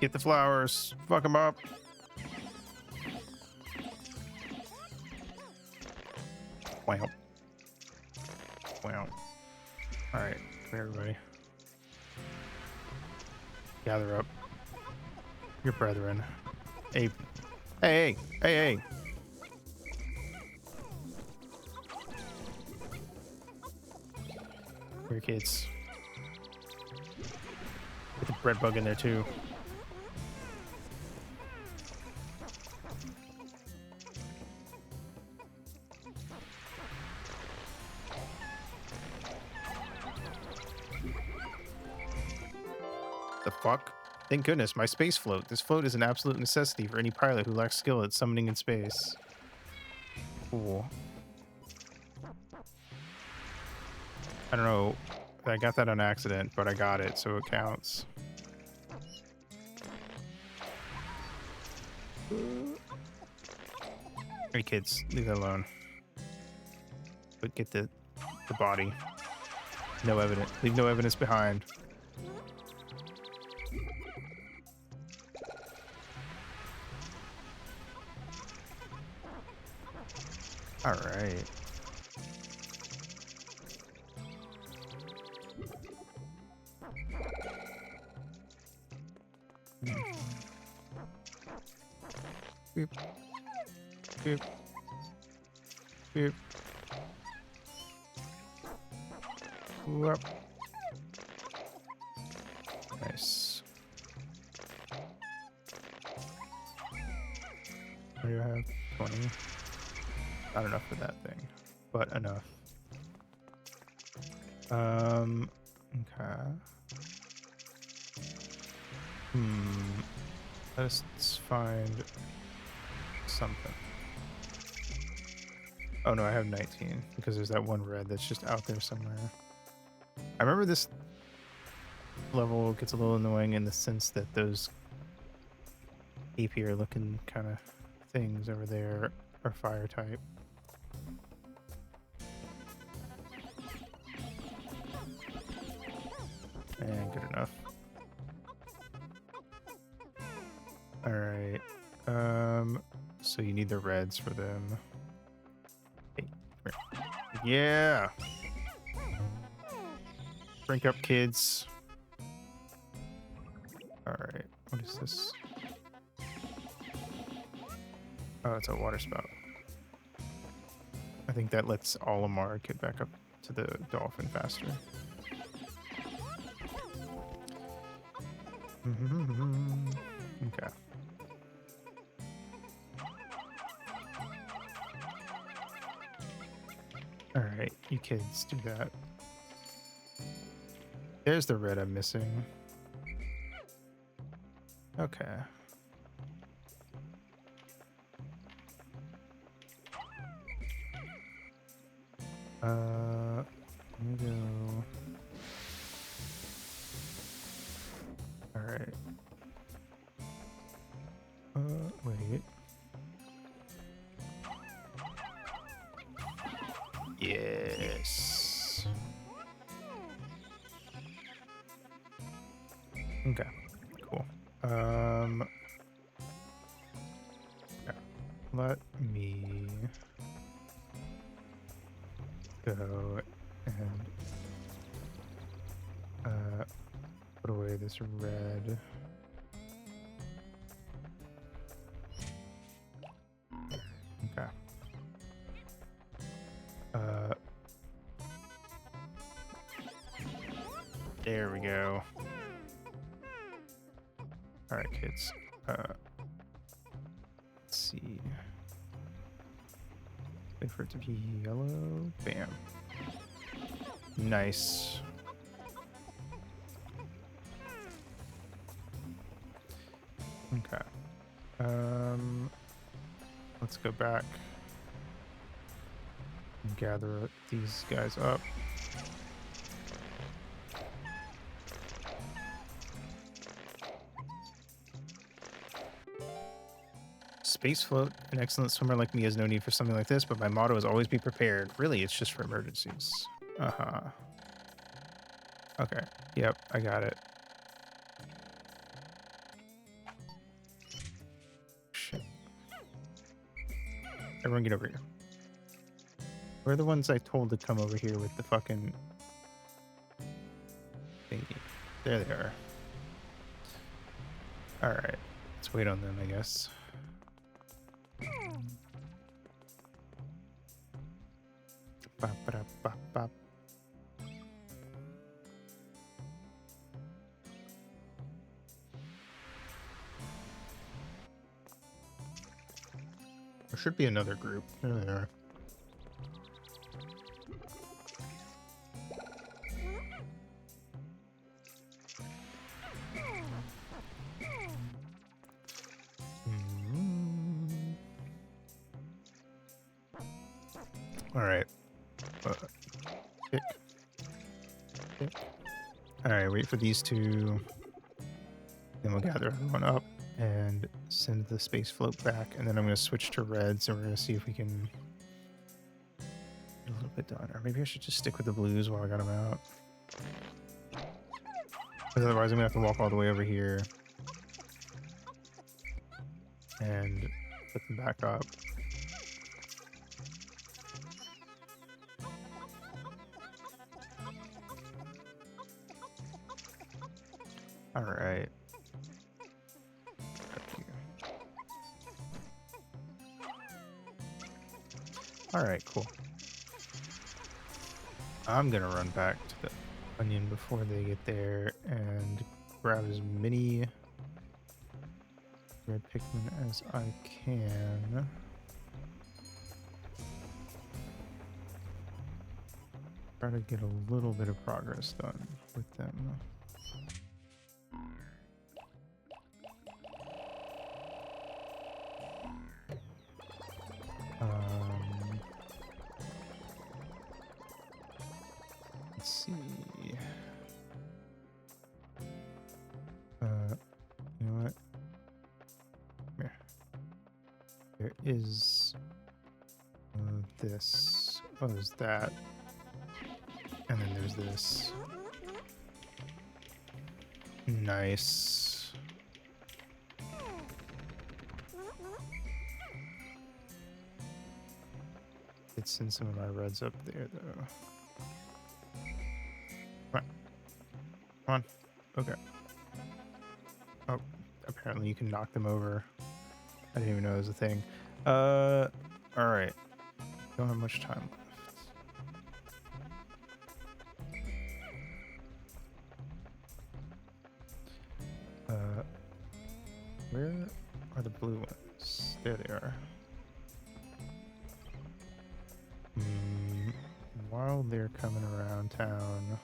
Speaker 1: Get the flowers. Fuck them up. Wow. Wow. Alright, come here, everybody. Gather up. Your brethren. Hey. Hey, hey, hey, hey. Here, kids. Get the bread bug in there, too. The fuck? Thank goodness, my space float. This float is an absolute necessity for any pilot who lacks skill at summoning in space. Cool. I don't know. I got that on accident, but I got it, so it counts. Hey kids, leave that alone. But get the body. No evidence. Leave no evidence behind. All right. Boop. Boop. Boop. Whoop. Nice. What do you have? 20. Not enough for that thing, but enough. Okay. Let's find something. Oh no, I have 19 because there's that one red that's just out there somewhere. I remember this level gets a little annoying in the sense that those apier looking kind of things over there are fire type. And good enough. All right. So you need the reds for them. Hey, come here. Yeah. Drink up, kids. All right. What is this? Oh, it's a water spout. I think that lets Olimar get back up to the dolphin faster. Okay. All right, you kids do that. There's the red I'm missing. Okay. Let me go. All right. Wait. Yes. Okay. Cool. Yeah. Let me go and put away this red. Okay. There we go. All right, kids. Let's see. If for it to be yellow. Bam. Nice. Okay. Let's go back and gather these guys up. Space float. An excellent swimmer like me has no need for something like this, but my motto is always be prepared. Really, it's just for emergencies. Uh-huh. Okay. Yep, I got it. Shit. Everyone get over here. We're the ones I told to come over here with the fucking thingy. There they are. Alright. Let's wait on them, I guess. Bop, bop, bop, bop. There should be another group. There they are. All right. Kick. Kick. All right, wait for these two. Then we'll gather everyone up and send the space float back. And then I'm going to switch to reds and we're going to see if we can get a little bit done. Or maybe I should just stick with the blues while I got them out. Because otherwise I'm going to have to walk all the way over here and put them back up. All right. All right, cool. I'm gonna run back to the onion before they get there and grab as many red Pikmin as I can. Try to get a little bit of progress done with them. Let's see. You know what? Here. There is this. Oh, there's that. And then there's this. Nice. Let's send some of my reds up there, though. Come on. Come on. Okay. Oh, apparently you can knock them over. I didn't even know it was a thing. Alright. Don't have much time left. Where are the blue ones? There they are. While they're coming around town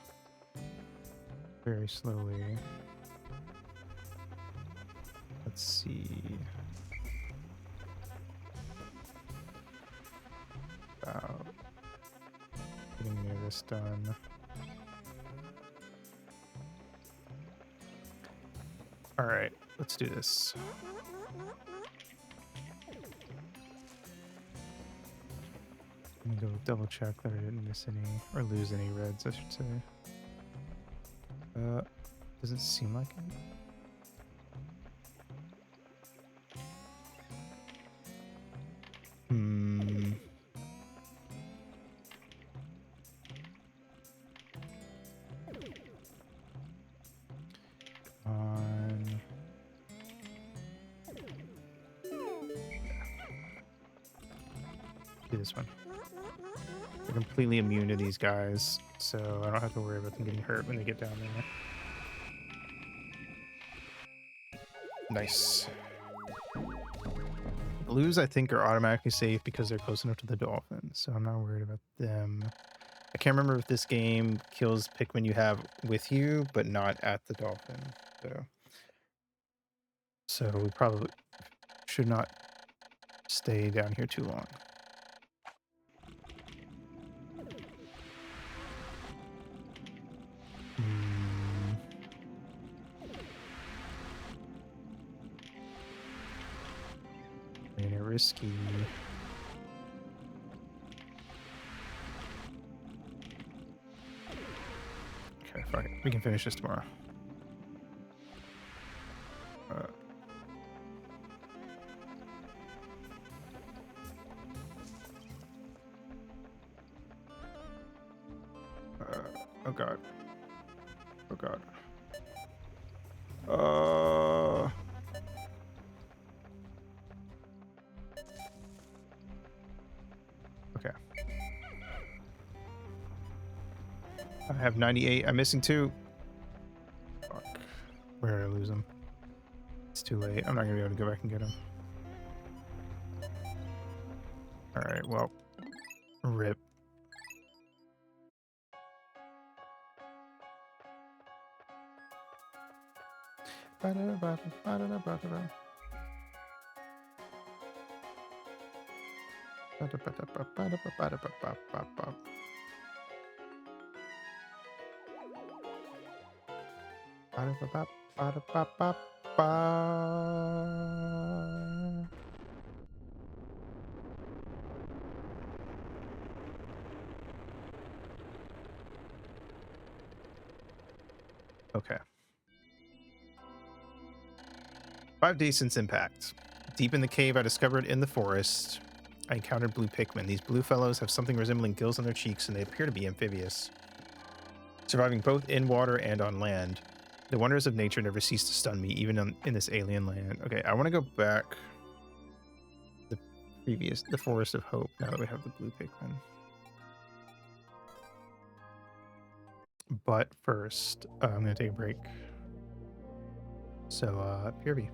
Speaker 1: very slowly, let's see. About getting any of this done. All right, let's do this. I'm gonna go double check that I didn't miss any or lose any reds, I should say. Doesn't seem like it. Do this one. They're completely immune to these guys, so I don't have to worry about them getting hurt when they get down there. Nice. Blues, I think, are automatically safe because they're close enough to the dolphin, so I'm not worried about them. I can't remember if this game kills Pikmin you have with you, but not at the dolphin. So we probably should not stay down here too long. Hmm. Kinda risky. Okay, fuck it. We can finish this tomorrow. Uh, oh god. Oh god. Okay. I have 98. I'm missing 2. Fuck. Where did I lose them? It's too late. I'm not gonna be able to go back and get them. Alright, well. Rip. Okay. 5 days since impact. Deep in the cave I discovered in the forest, I encountered blue Pikmin. These blue fellows have something resembling gills on their cheeks, and they appear to be amphibious, surviving both in water and on land. The wonders of nature never cease to stun me, even in this alien land. Okay, I want to go back the Forest of Hope, now that we have the blue Pikmin. But first, I'm going to take a break. So, PRB.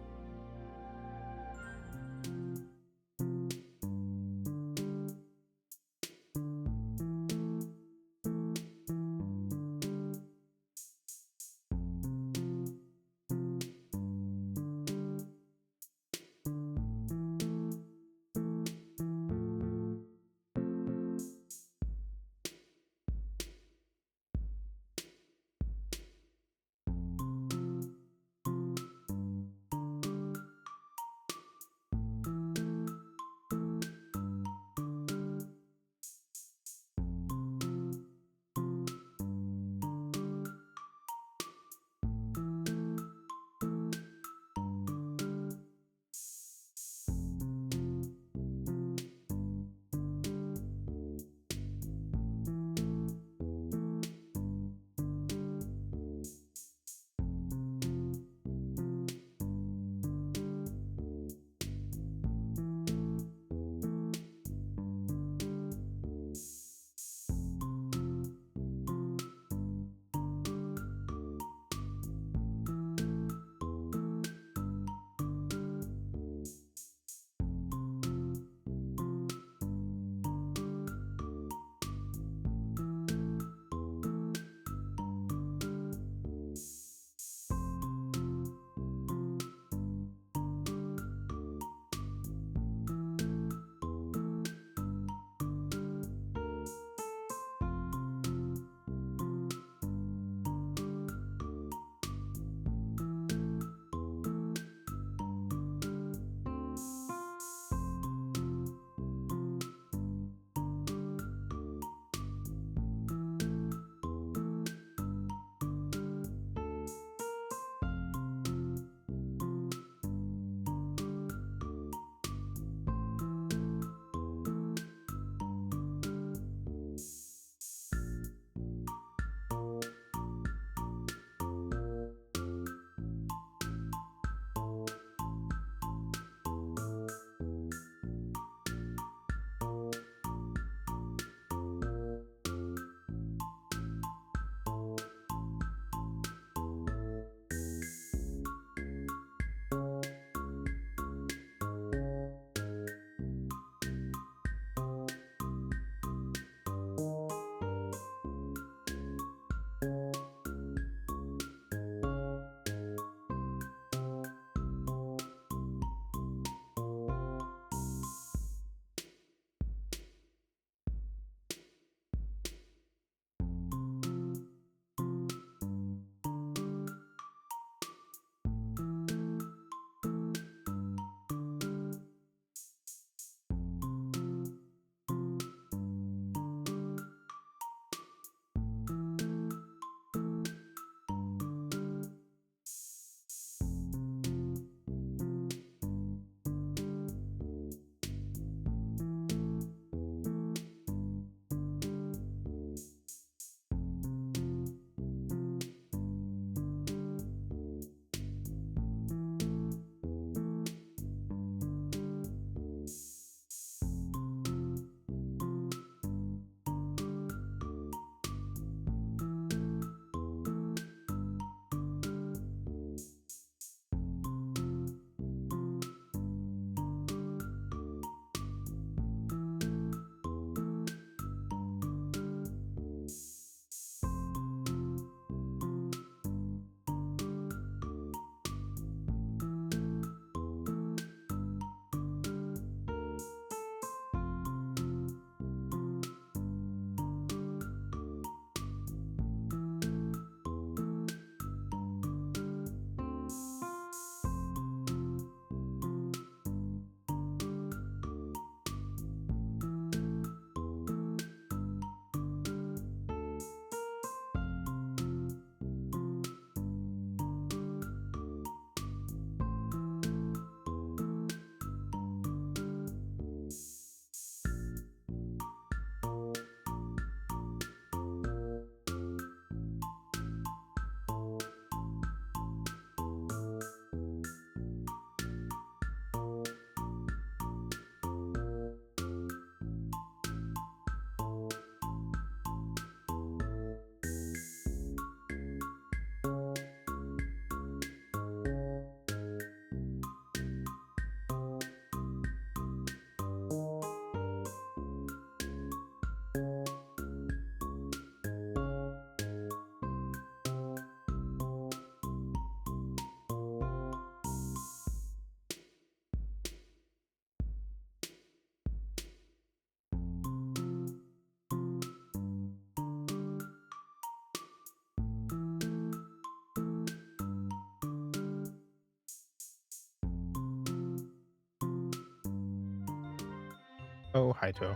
Speaker 1: Oh, Haito.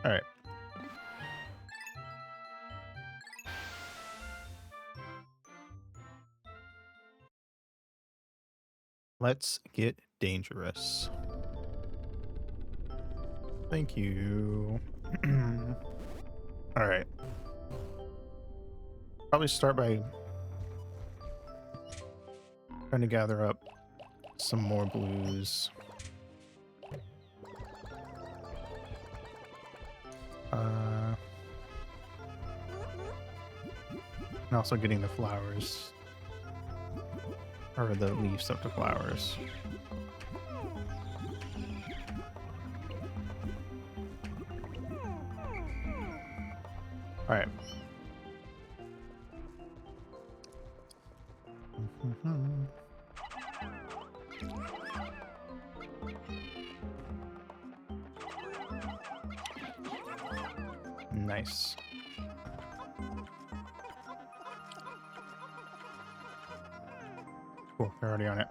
Speaker 1: All right. Let's get dangerous. Thank you. All right. Probably start by trying to gather up some more blues. And also getting the flowers. Or the leaves of the flowers. Alright. Nice. Cool, they're already on it.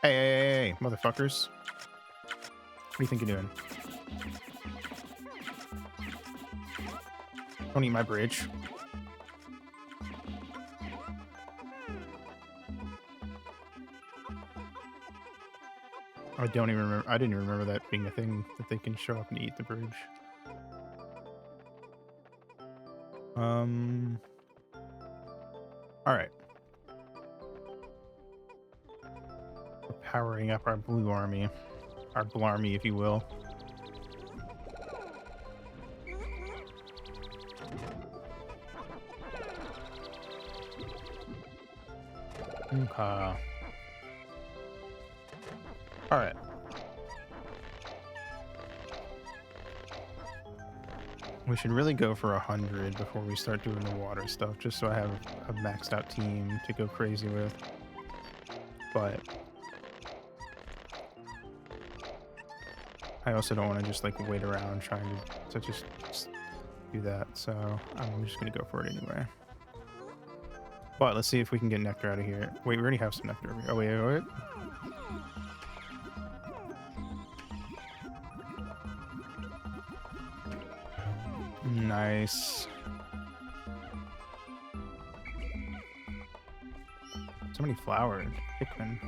Speaker 1: Hey, motherfuckers. What do you think you're doing? Don't eat my bridge. I don't even remember. I didn't even remember that being a thing that they can show up and eat the bridge. All right. We're powering up our blue army, our blarmy, if you will. Okay. All right. We should really go for 100 before we start doing the water stuff, just so I have a maxed out team to go crazy with. But I also don't want to just like wait around trying to just do that. So I'm just gonna go for it anyway. But let's see if we can get nectar out of here. Wait, we already have some nectar over here. Oh wait. Nice. So many flowers. Pikmin.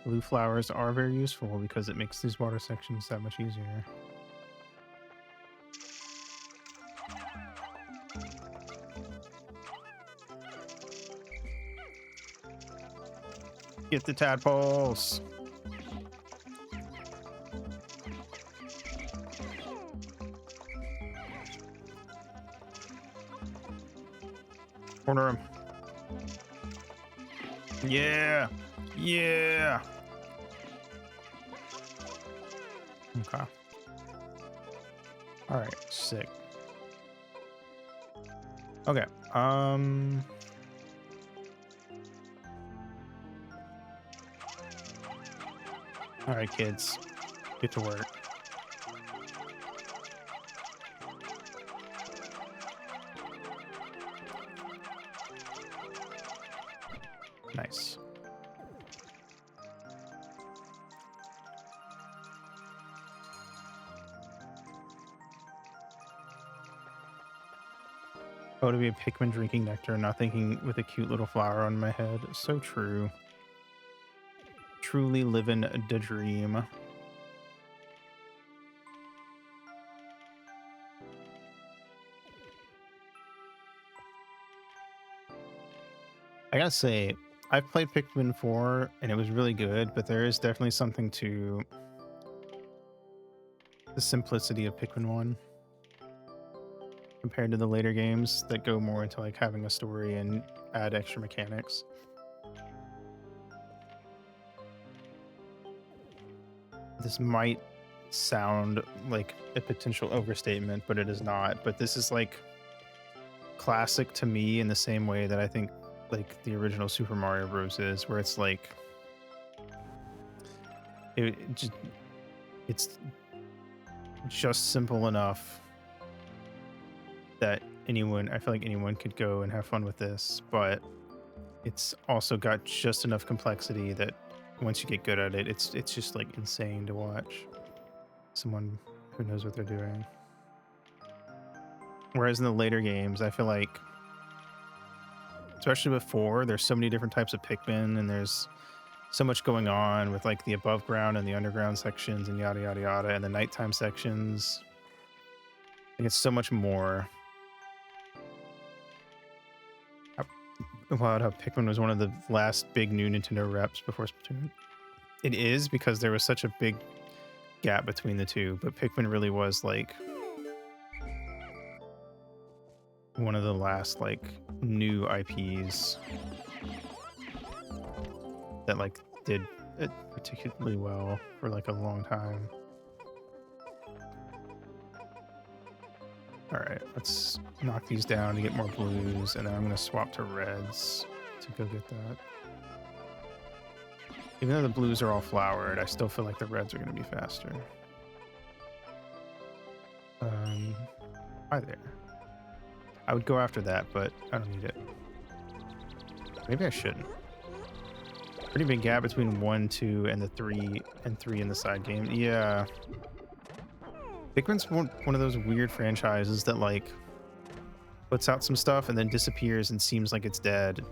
Speaker 1: Blue flowers are very useful because it makes these water sections that much easier. Get the tadpoles. Corner him. Yeah. Yeah. Okay. All right. Sick. Okay. All right, kids. Get to work. Nice. Oh, to be a Pikmin drinking nectar, not thinking with a cute little flower on my head. So true. Truly living the dream. I gotta say, I've played Pikmin 4 and it was really good, but there is definitely something to the simplicity of Pikmin 1 compared to the later games that go more into like having a story and add extra mechanics. This might sound like a potential overstatement, but it is not. But this is like classic to me in the same way that I think like the original Super Mario Bros. Is, where it's like it's just simple enough that I feel like anyone could go and have fun with this, but it's also got just enough complexity that once you get good at it, it's just like insane to watch someone who knows what they're doing. Whereas in the later games, I feel like, especially with 4, there's so many different types of Pikmin, and there's so much going on with like the above ground and the underground sections and yada yada yada, and the nighttime sections. I think it's so much more. About how Pikmin was one of the last big new Nintendo reps before Splatoon. It is, because there was such a big gap between the two, but Pikmin really was like one of the last like new IPs that like did it particularly well for like a long time. All right, let's knock these down to get more blues, and then I'm going to swap to reds to go get that. Even though the blues are all flowered, I still feel like the reds are going to be faster. Hi there. I would go after that, but I don't need it. Maybe I shouldn't. Pretty big gap between 1, 2, and the 3 and 3 in the side game. Yeah. Pikmin's one of those weird franchises that like puts out some stuff and then disappears and seems like it's dead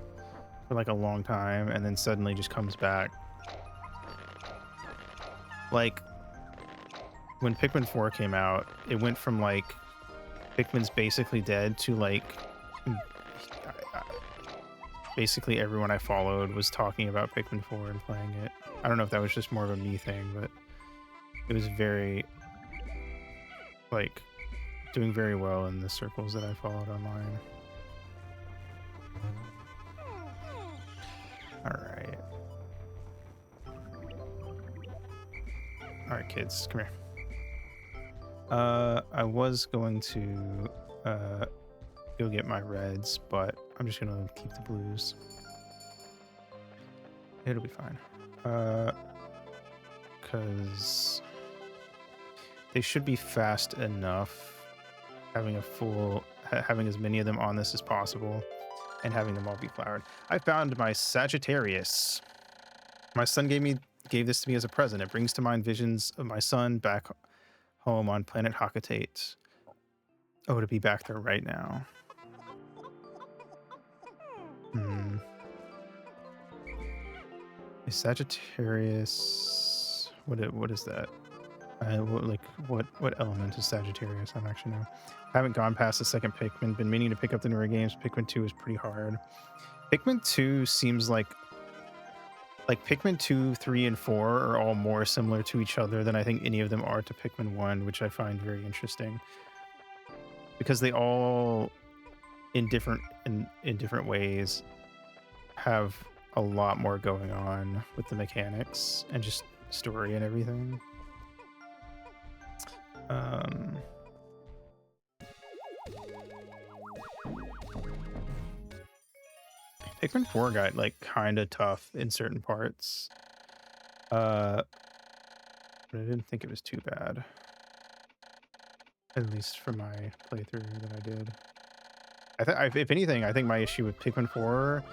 Speaker 1: for like a long time, and then suddenly just comes back. Like when Pikmin 4 came out, it went from like Pikmin's basically dead to like basically everyone I followed was talking about Pikmin 4 and playing it. I don't know if that was just more of a me thing, but it was very like doing very well in the circles that I followed online. All right, kids, come here. I was going to go get my reds, but I'm just gonna keep the blues. It'll be fine. Because they should be fast enough, having as many of them on this as possible, and having them all be flowered. I found my Sagittarius. My son gave this to me as a present. It brings to mind visions of my son back home on planet Hakatate. Oh, to be back there right now. Is Sagittarius? What is that? What element is Sagittarius? I don't actually know. I haven't gone past the second Pikmin. Been meaning to pick up the newer games. Pikmin 2 is pretty hard. Pikmin 2 seems like Pikmin 2, 3, and 4 are all more similar to each other than I think any of them are to Pikmin 1, which I find very interesting. Because they all, in different ways, have a lot more going on with the mechanics and just story and everything. Pikmin 4 got like kind of tough in certain parts, but I didn't think it was too bad, at least for my playthrough that I did. If anything, I think my issue with Pikmin 4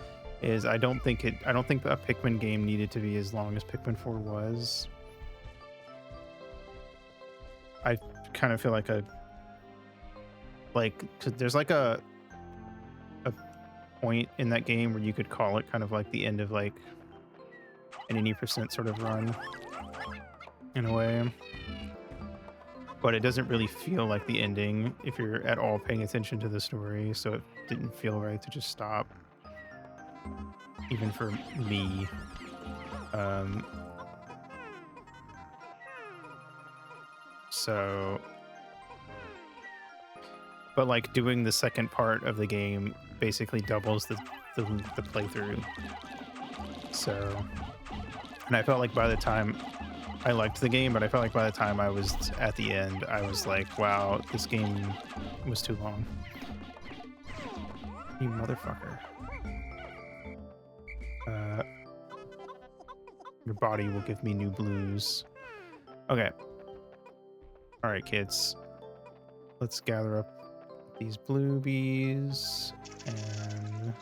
Speaker 1: is I don't think a Pikmin game needed to be as long as Pikmin 4 was. I kind of feel like there's like a point in that game where you could call it kind of like the end of like an 80% sort of run in a way, but it doesn't really feel like the ending if you're at all paying attention to the story, so it didn't feel right to just stop, even for me. But like doing the second part of the game basically doubles the playthrough. So, and I felt like by the time I liked the game, but I felt like by the time I was at the end, I was like, wow, this game was too long. You motherfucker. Your body will give me new blues. Okay. All right, kids. Let's gather up these blue bees and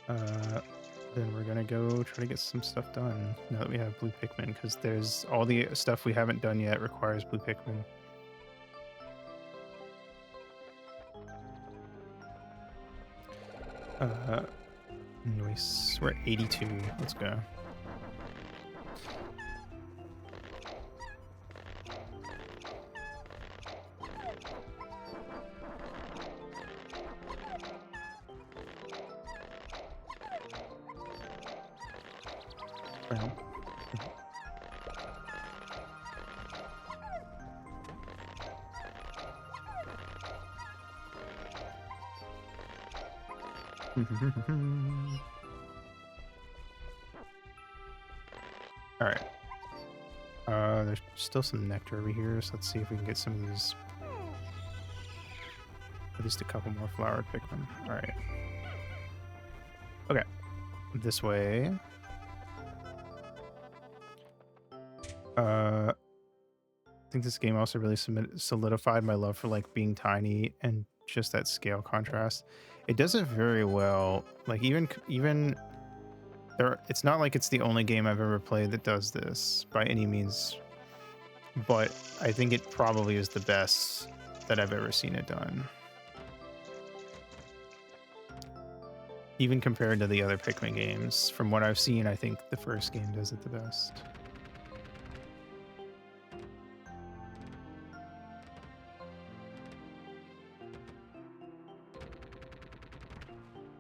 Speaker 1: Then we're gonna go try to get some stuff done now that we have blue Pikmin, because there's all the stuff we haven't done yet requires blue Pikmin. Nice. We're at 82. Let's go. Well. All right. There's still some nectar over here, so let's see if we can get some of these. At least a couple more flowered Pikmin. All right. Okay. This way. I think this game also really solidified my love for like being tiny and just that scale contrast. It does it very well. Like even there, it's not like it's the only game I've ever played that does this by any means, but I think it probably is the best that I've ever seen it done. Even compared to the other Pikmin games, from what I've seen, I think the first game does it the best.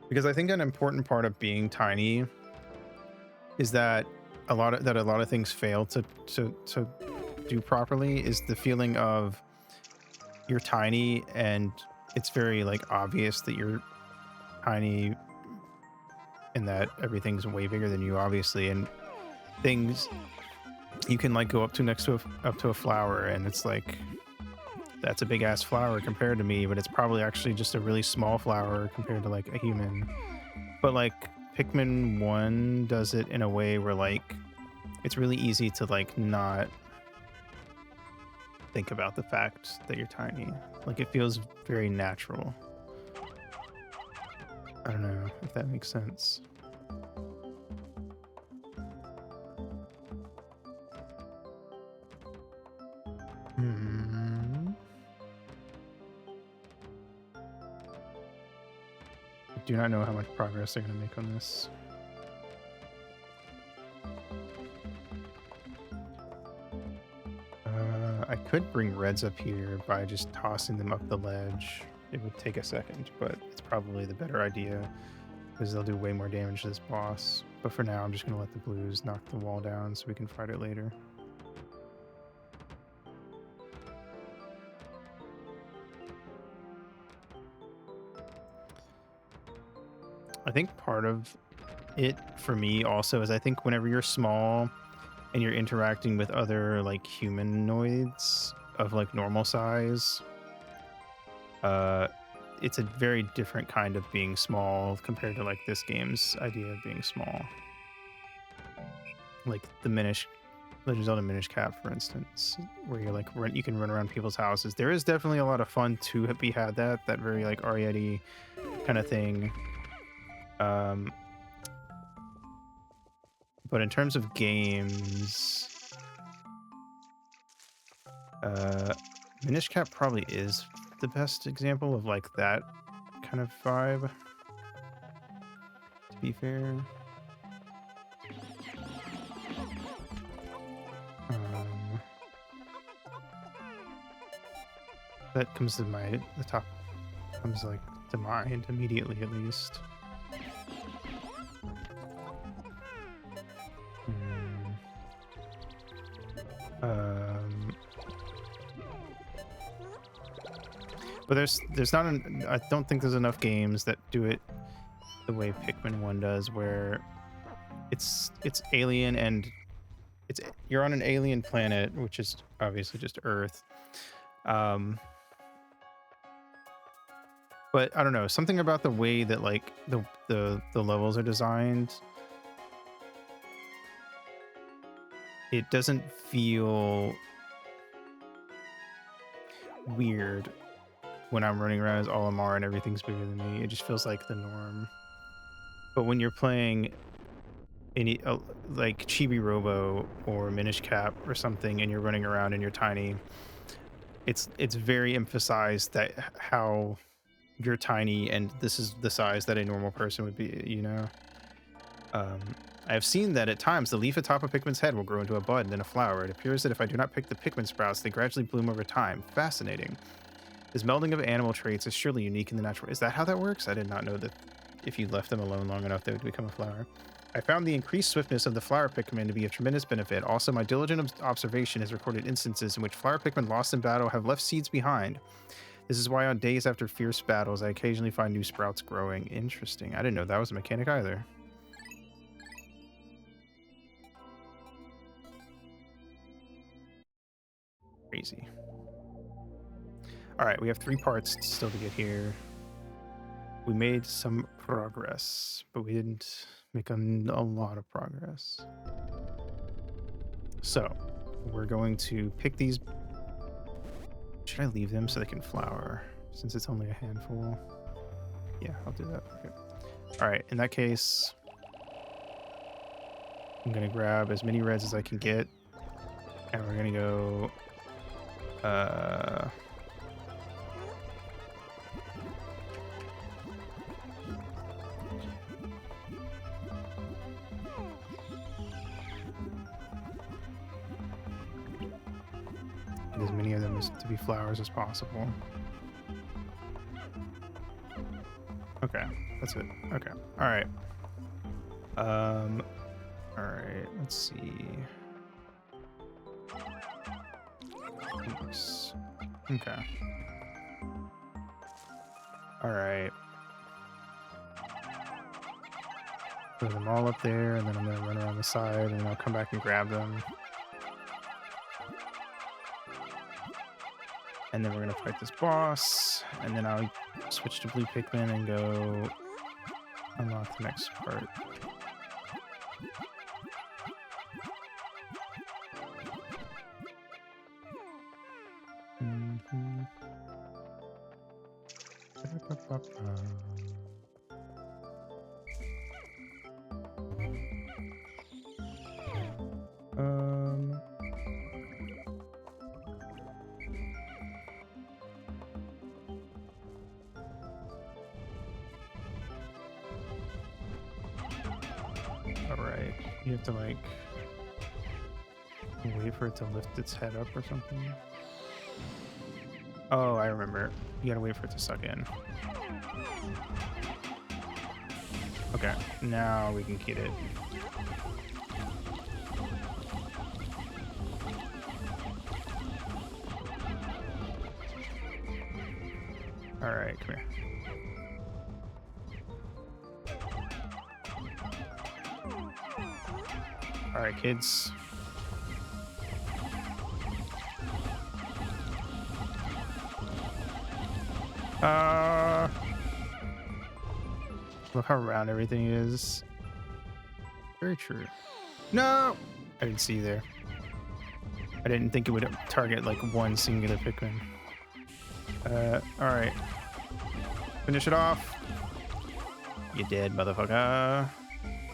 Speaker 1: Because I think an important part of being tiny is that a lot of things fail to do properly, is the feeling of you're tiny and it's very like obvious that you're tiny and that everything's way bigger than you, obviously, and things you can like go up to a flower and it's like, that's a big ass flower compared to me, but it's probably actually just a really small flower compared to like a human. But like Pikmin 1 does it in a way where like it's really easy to like not think about the fact that you're tiny. Like it feels very natural. I don't know if that makes sense. I do not know how much progress they're going to make on this. I could bring reds up here by just tossing them up the ledge. It would take a second, but it's probably the better idea because they'll do way more damage to this boss. But for now, I'm just going to let the blues knock the wall down so we can fight it later. I think part of it for me also is I think whenever you're small and you're interacting with other like humanoids of like normal size, it's a very different kind of being small compared to like this game's idea of being small. Like the Legend of Zelda Minish Cap, for instance, where you're like you can run around people's houses. There is definitely a lot of fun to be had. That very like Ariety kind of thing. But in terms of games, Minish Cap probably is the best example of like that kind of vibe, to be fair. That comes to the top comes like to mind immediately, at least. But there's not I don't think there's enough games that do it the way Pikmin 1 does, where it's alien and you're on an alien planet, which is obviously just Earth. But I don't know, something about the way that like the levels are designed, it doesn't feel weird when I'm running around as Olimar and everything's bigger than me. It just feels like the norm. But when you're playing any like Chibi Robo or Minish Cap or something, and you're running around and you're tiny, it's very emphasized that how you're tiny and this is the size that a normal person would be, you know? Um, I have seen that at times the leaf atop a Pikmin's head will grow into a bud and then a flower. It appears that if I do not pick the Pikmin sprouts, they gradually bloom over time. Fascinating. This melding of animal traits is surely unique in the natural. Is that how that works? I did not know that if you left them alone long enough, they would become a flower. I found the increased swiftness of the flower Pikmin to be of tremendous benefit. Also, my diligent observation has recorded instances in which flower Pikmin lost in battle have left seeds behind. This is why on days after fierce battles, I occasionally find new sprouts growing. Interesting. I didn't know that was a mechanic either. Crazy. All right, we have 3 parts still to get here. We made some progress, but we didn't make a lot of progress. So we're going to pick these. Should I leave them so they can flower since it's only a handful? Yeah, I'll do that. Okay. All right, in that case, I'm going to grab as many reds as I can get, and we're going to go get as many of them to be flowers as possible. Okay, that's it. Okay. All right. All right, let's see. Oops. Okay. All right. Put them all up there, and then I'm gonna run around the side, and I'll come back and grab them. And then we're gonna fight this boss, and then I'll switch to blue Pikmin and go unlock the next part. All right, you have to like wait for it to lift its head up or something. Oh, I remember. You gotta wait for it to suck in. Okay, now we can get it. All right, come here. All right, kids. Look how round everything is. Very true. No! I didn't see you there. I didn't think it would target like one singular Pikmin. Alright. Finish it off. You dead, motherfucker.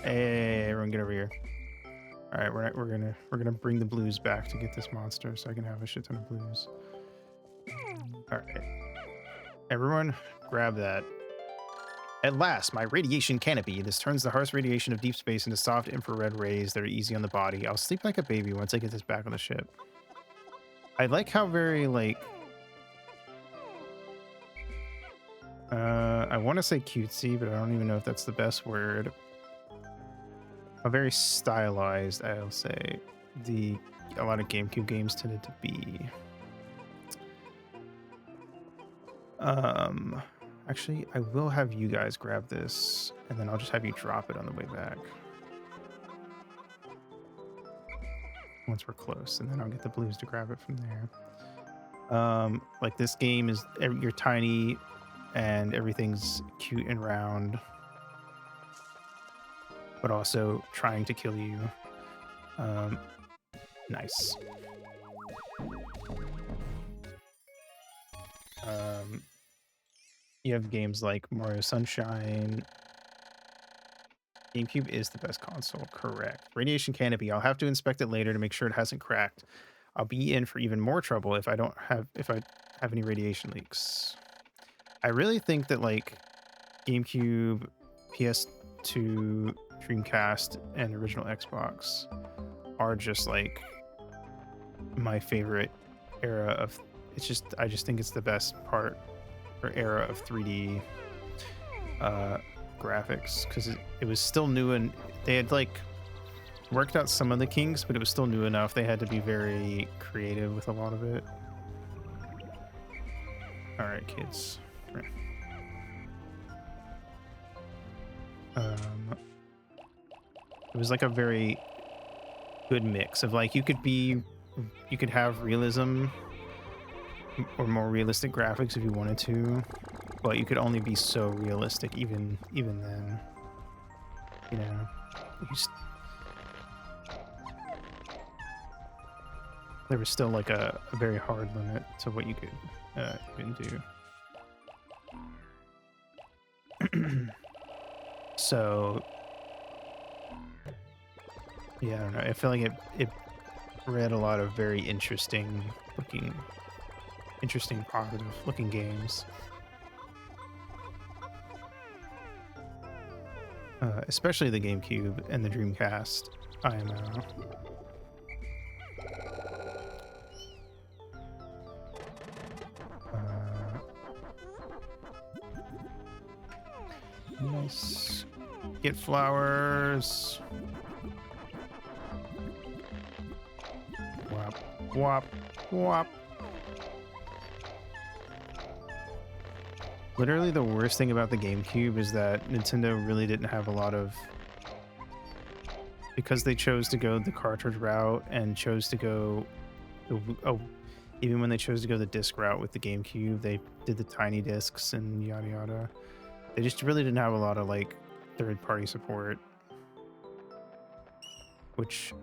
Speaker 1: Hey, everyone get over here. Alright, we're gonna bring the blues back to get this monster so I can have a shit ton of blues. Alright. Everyone, grab that. At last, my radiation canopy. This turns the harsh radiation of deep space into soft infrared rays that are easy on the body. I'll sleep like a baby once I get this back on the ship. I like how very, like... I want to say cutesy, but I don't even know if that's the best word. How very stylized, I'll say, a lot of GameCube games tended to be. Actually, I will have you guys grab this, and then I'll just have you drop it on the way back. Once we're close, and then I'll get the blues to grab it from there. Like this game is, you're tiny, and everything's cute and round, but also trying to kill you. Nice. You have games like Mario Sunshine, GameCube is the best console, correct. Radiation Canopy, I'll have to inspect it later to make sure it hasn't cracked. I'll be in for even more trouble if I have any radiation leaks. I really think that like GameCube, PS2, Dreamcast, and original Xbox are just like my favorite era of I just think it's the best part or era of 3D graphics, because it was still new, and they had like worked out some of the kinks, but it was still new enough. They had to be very creative with a lot of it. All right, kids. It was like a very good mix of like you could have realism or more realistic graphics if you wanted to, but you could only be so realistic even then. You know, there was still like a very hard limit to what you could even do. So yeah, I don't know. I feel like it read a lot of very interesting, positive looking games. Especially the GameCube and the Dreamcast IMO. Nice. Get flowers. Wop, wop, wop. Literally the worst thing about the GameCube is that Nintendo really didn't have a lot of... Because they chose to go the cartridge route and chose to go... even when they chose to go the disc route with the GameCube, they did the tiny discs and yada yada. They just really didn't have a lot of like third-party support, which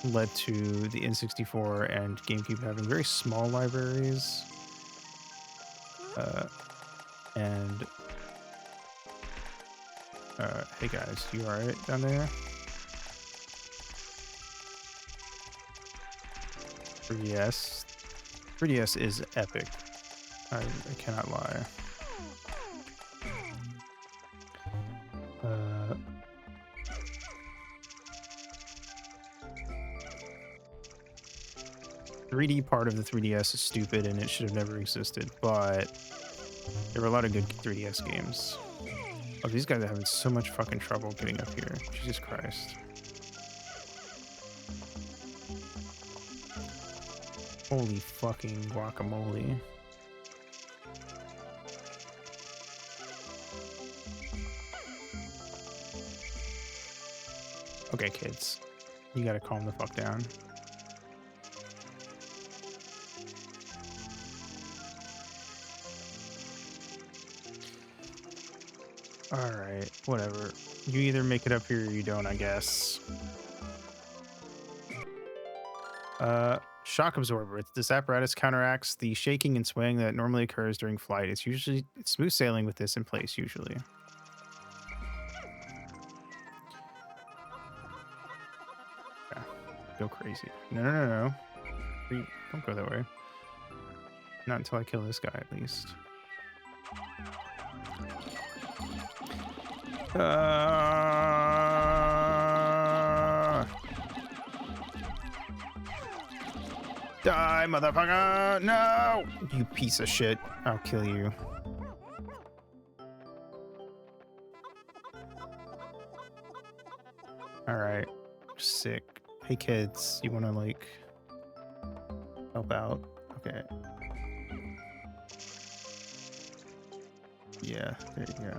Speaker 1: led to the N64 and GameCube having very small libraries. And hey guys, you alright down there? 3DS is epic. I cannot lie. 3D part of the 3DS is stupid and it should have never existed, but there were a lot of good 3DS games. Oh, these guys are having so much fucking trouble getting up here. Jesus Christ. Holy fucking guacamole. Okay, kids. You gotta calm the fuck down. Alright, whatever. You either make it up here or you don't, I guess. Shock absorber. This apparatus counteracts the shaking and swaying that normally occurs during flight. It's smooth sailing with this in place, usually. Yeah, go crazy. No. Don't go that way. Not until I kill this guy, at least. Die, motherfucker! No! You piece of shit. I'll kill you. Alright. Sick. Hey, kids. You wanna, like, help out? Okay. Yeah, there you go.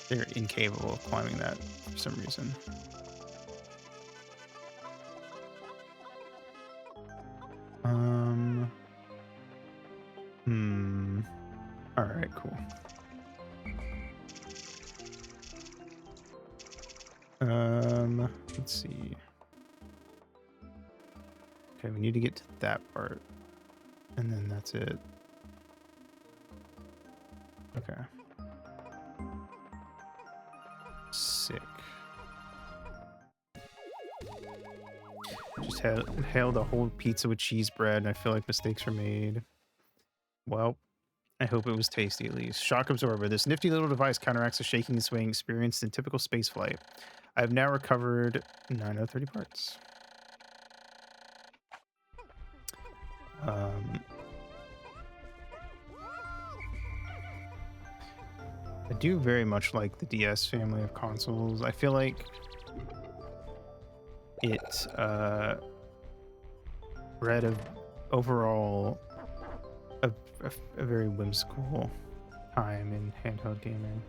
Speaker 1: They're incapable of climbing that for some reason. Alright, cool. Let's see. Okay, we need to get to that part. And then that's it. Okay. Sick. Just hailed a whole pizza with cheese bread, and I feel like mistakes were made. Well, I hope it was tasty at least. Shock absorber. This nifty little device counteracts the shaking and swaying experienced in typical spaceflight. I have now recovered 9 out of 30 parts. I do very much like the DS family of consoles. I feel like it bred of overall a very whimsical time in handheld gaming.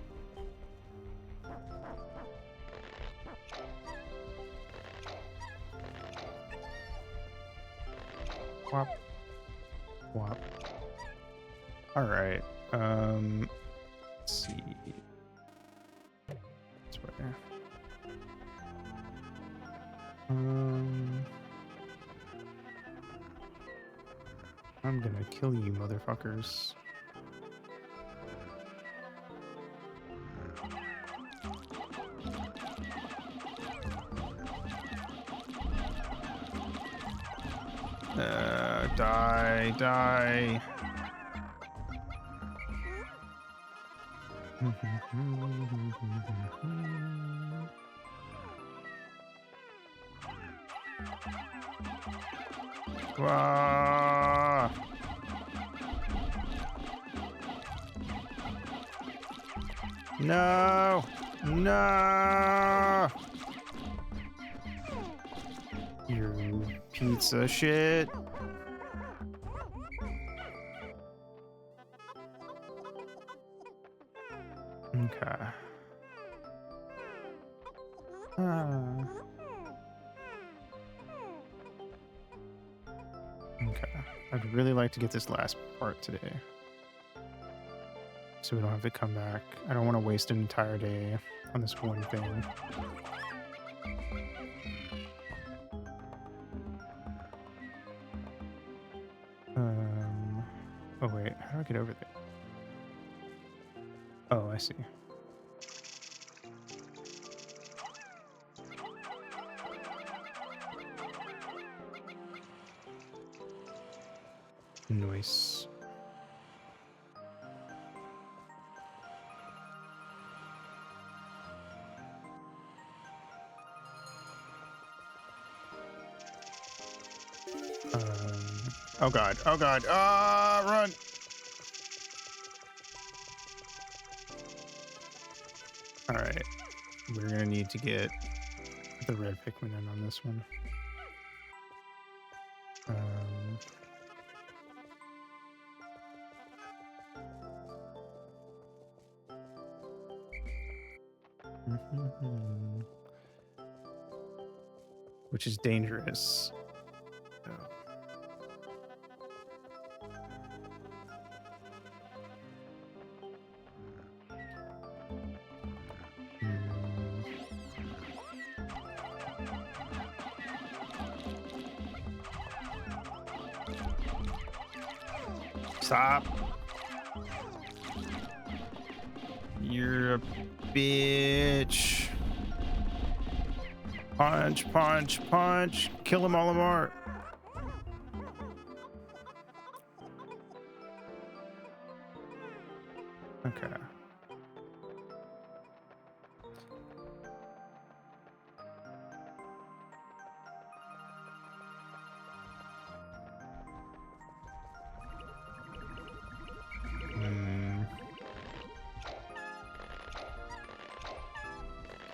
Speaker 1: Wop. Wop. All right. Let's see. That's where. I'm gonna kill you, motherfuckers. Die. Ah! No! No! You pizza shit. Okay. Okay. I'd really like to get this last part today, so we don't have to come back. I don't want to waste an entire day on this one thing. Oh wait, how do I get over there? Oh, I see. Nice. Oh god. Oh god. Ah, run! Alright. We're gonna need to get the red Pikmin in on this one. Which is dangerous. Oh. Stop. You're a bitch. Punch, punch, punch. Kill him, Olimar. Okay.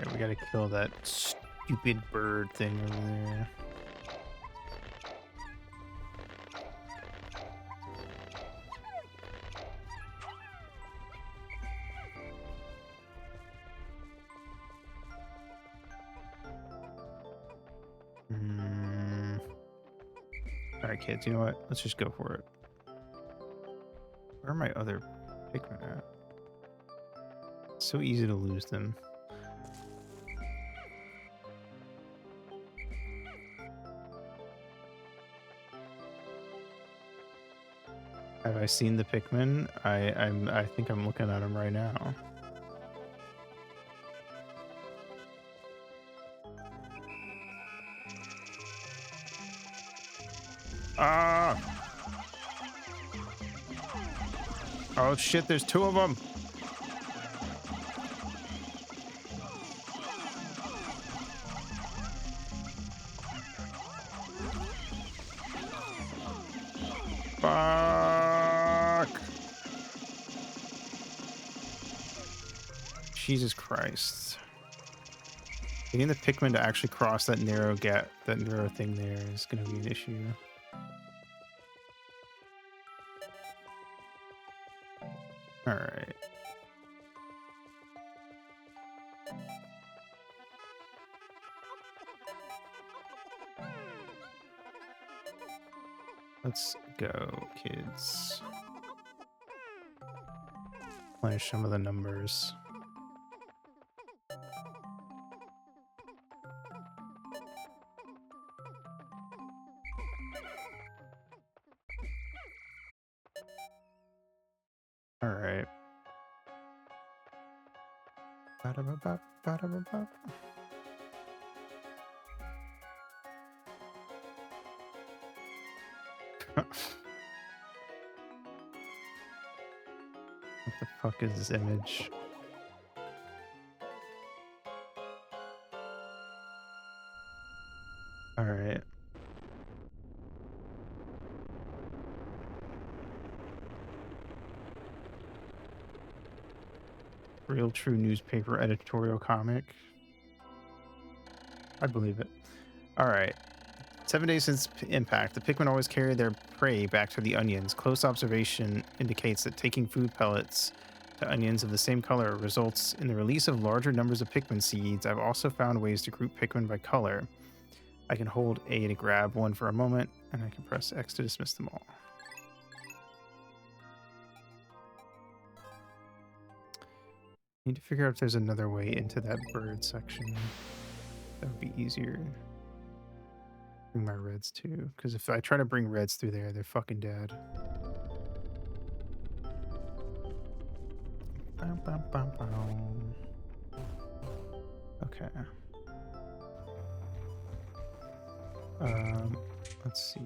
Speaker 1: Okay, we gotta kill that stupid bird thing over there. Alright, kids, you know what? Let's just go for it. Where are my other Pikmin at? It's so easy to lose them. Have I seen the Pikmin? I think I'm looking at them right now. Ah! Oh shit, there's two of them. Fuck! Jesus Christ. Getting the Pikmin to actually cross that narrow gap, that narrow thing there is going to be an issue. All right. Let's go, kids. Finish some of the numbers. All right. Ba-da-ba-ba, ba-da-ba-ba. What the fuck is this image? All right. Real true newspaper editorial comic. I believe it. All right. 7 days since impact, the Pikmin always carry their prey back to the onions. Close observation indicates that taking food pellets to onions of the same color results in the release of larger numbers of Pikmin seeds. I've also found ways to group Pikmin by color. I can hold A to grab one for a moment, and I can press X to dismiss them all. Need to figure out if there's another way into that bird section. That would be easier. Bring my reds too, because if I try to bring reds through there, they're fucking dead. Bum, bum, bum, bum. Okay. Let's see.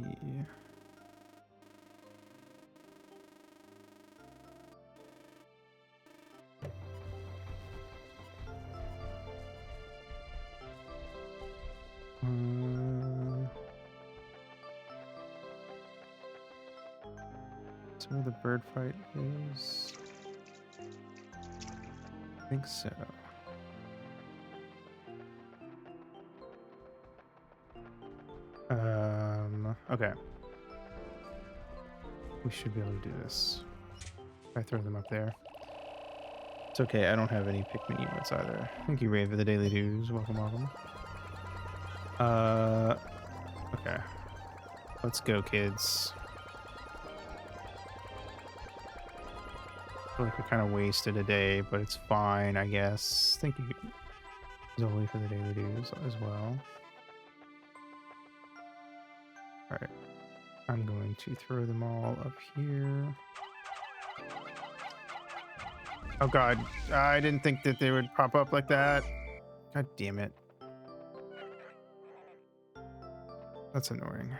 Speaker 1: So where the bird fight is? I think so. Okay. We should be able to do this. If I throw them up there. It's okay, I don't have any Pikmin emotes either. Thank you, Rave, for the daily dues. Welcome, welcome. Okay. Let's go, kids. I feel like we kind of wasted a day, but it's fine, I guess. Thank you, Zoli, for the daily dues as well. Alright. I'm going to throw them all up here. Oh god, I didn't think that they would pop up like that. God damn it. That's annoying.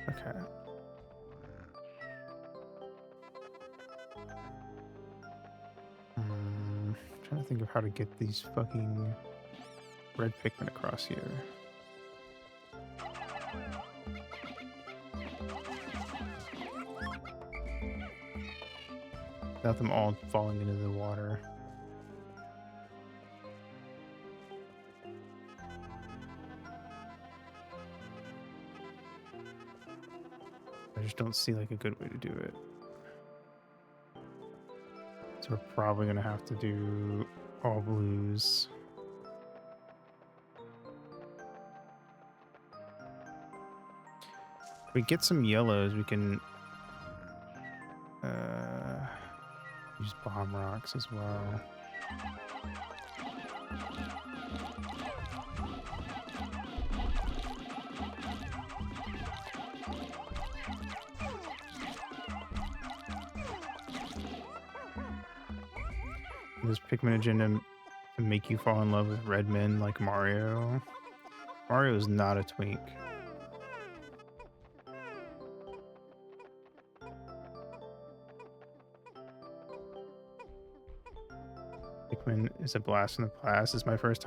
Speaker 1: Okay. Trying to think of how to get these fucking red Pikmin across here. Without them all falling into the water. I just don't see like a good way to do it. So we're probably gonna have to do all blues. If we get some yellows, we can use bomb rocks as well. This Pikmin agenda to make you fall in love with red men like Mario. Mario is not a twink. Pikmin is a blast in the past. It's my first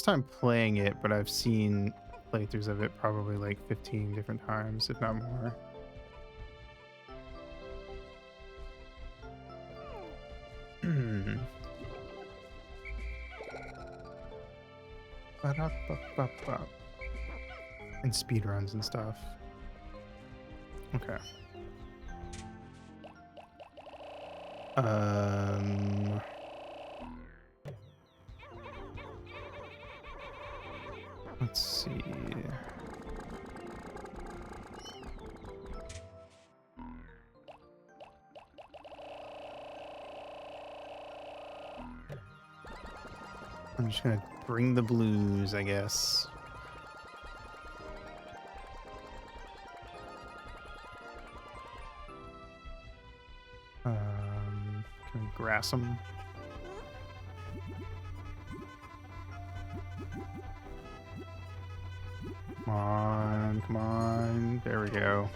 Speaker 1: time playing it, but I've seen playthroughs of it probably like 15 different times, if not more. And speedruns and stuff. Okay. Let's see. I'm just gonna bring the blues, I guess. Can we grass them? Come on, come on. There we go.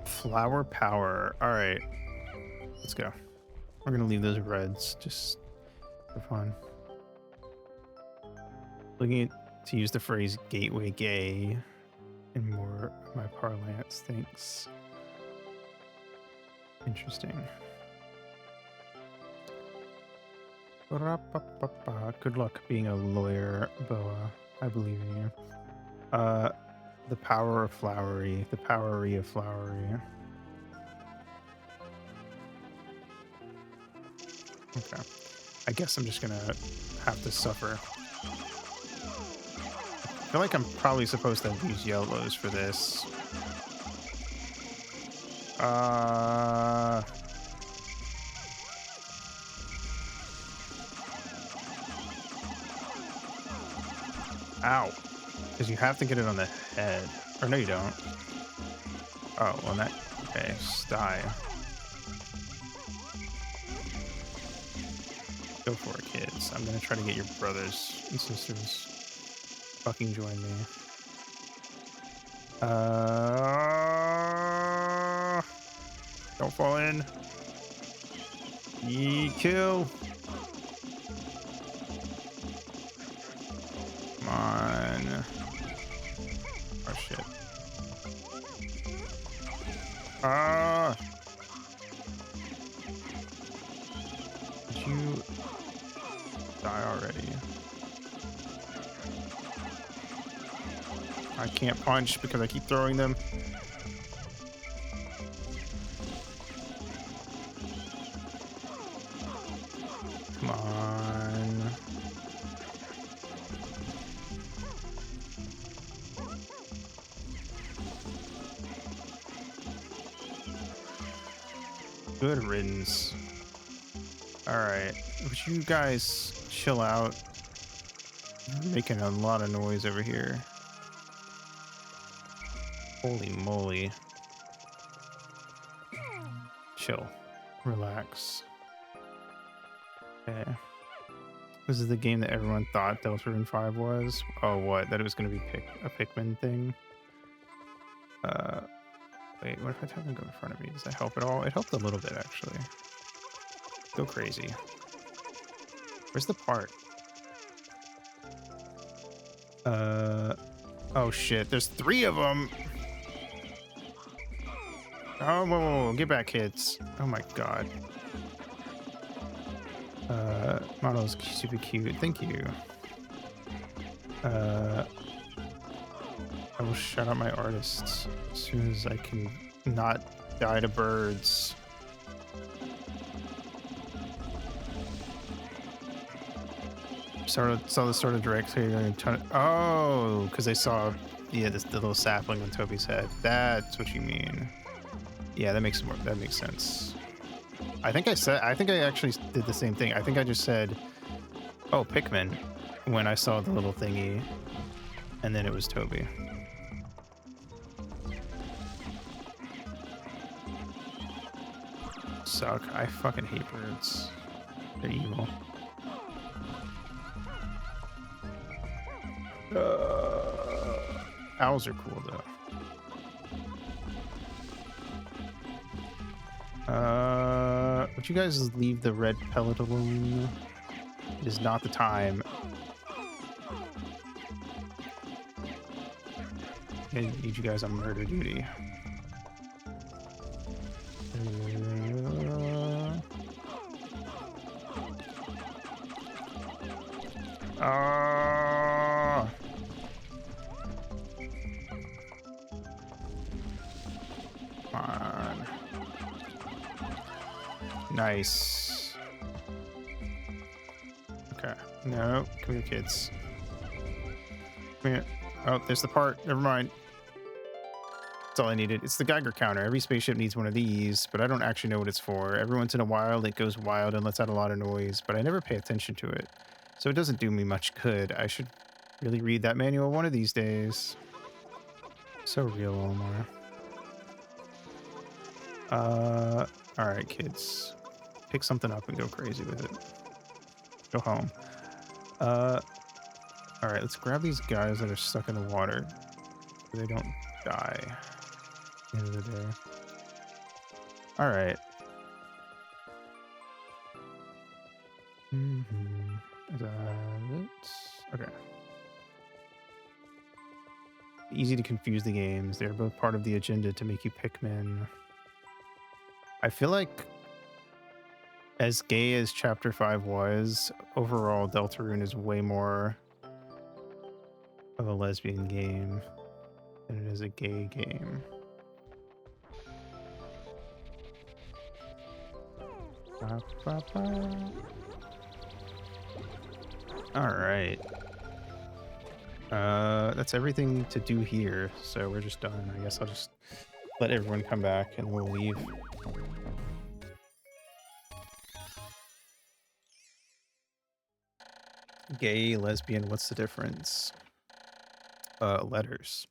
Speaker 1: Flower power. All right, let's go. We're gonna leave those reds just for fun. Looking to use the phrase gateway gay in more of my parlance. Thanks. Interesting. Good luck being a lawyer, Boa. I believe in you. The power of flowery. The powery of flowery. Okay. I guess I'm just gonna have to suffer. I feel like I'm probably supposed to use yellows for this. Ow. Because you have to get it on the head. Or no, you don't. Oh, well, that... Okay, die. Go for it, kids. I'm going to try to get your brothers and sisters fucking join me. Don't fall in. Kill. Come on. Oh, shit. Did you die already? I can't punch because I keep throwing them. Come on. Good riddance. Alright. Would you guys chill out? You're making a lot of noise over here. Holy moly. Chill. Relax. Okay. This is the game that everyone thought Deltarune 5 was. Oh, what? That it was going to be a Pikmin thing? Wait, what if I tell them to go in front of me? Does that help at all? It helped a little bit, actually. Go crazy. Where's the part? Oh shit, there's 3 of them! Oh, whoa, get back, kids. Oh my god. Model's super cute. Thank you. I will shout out my artists as soon as I can not die to birds. Saw the sort of direct here. Oh, because they saw, yeah, the little sapling on Toby's head. That's what you mean. Yeah, that makes sense. I think I actually did the same thing. I think I just said, "Oh, Pikmin," when I saw the little thingy, and then it was Toby. suck. I fucking hate birds. They're evil. Owls are cool though. Would you guys leave the red pellet alone? It is not the time. I need you guys on murder duty. Come on. Nice. Okay. No, come here, kids. Come here. Oh, there's the part. Never mind. That's all I needed. It's the Geiger counter. Every spaceship needs one of these, but I don't actually know what it's for. Every once in a while, it goes wild and lets out a lot of noise, but I never pay attention to it. So it doesn't do me much good. I should really read that manual one of these days. So real, Omar. Alright, kids. Pick something up and go crazy with it. Go home. Alright, let's grab these guys that are stuck in the water so they don't die at the end of the day. Alright. Is that it? Okay. Easy to confuse the games. They're both part of the agenda to make you Pikmin. I feel like as gay as Chapter 5 was, overall Deltarune is way more of a lesbian game than it is a gay game. Alright. That's everything to do here, so we're just done. I guess I'll just let everyone come back and we'll leave. Gay, lesbian, what's the difference? Letters.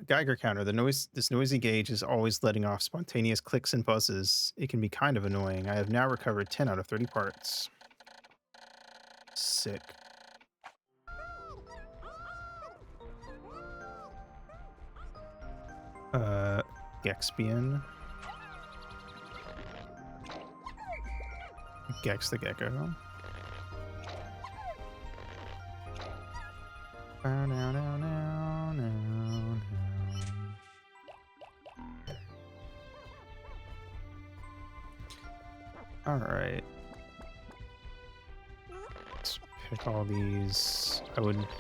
Speaker 1: Geiger counter. This noisy gauge is always letting off spontaneous clicks and buzzes. It can be kind of annoying. I have now recovered 10 out of 30 parts. Sick. Gexpian. Gex the Gecko. Alright. Let's pick all these.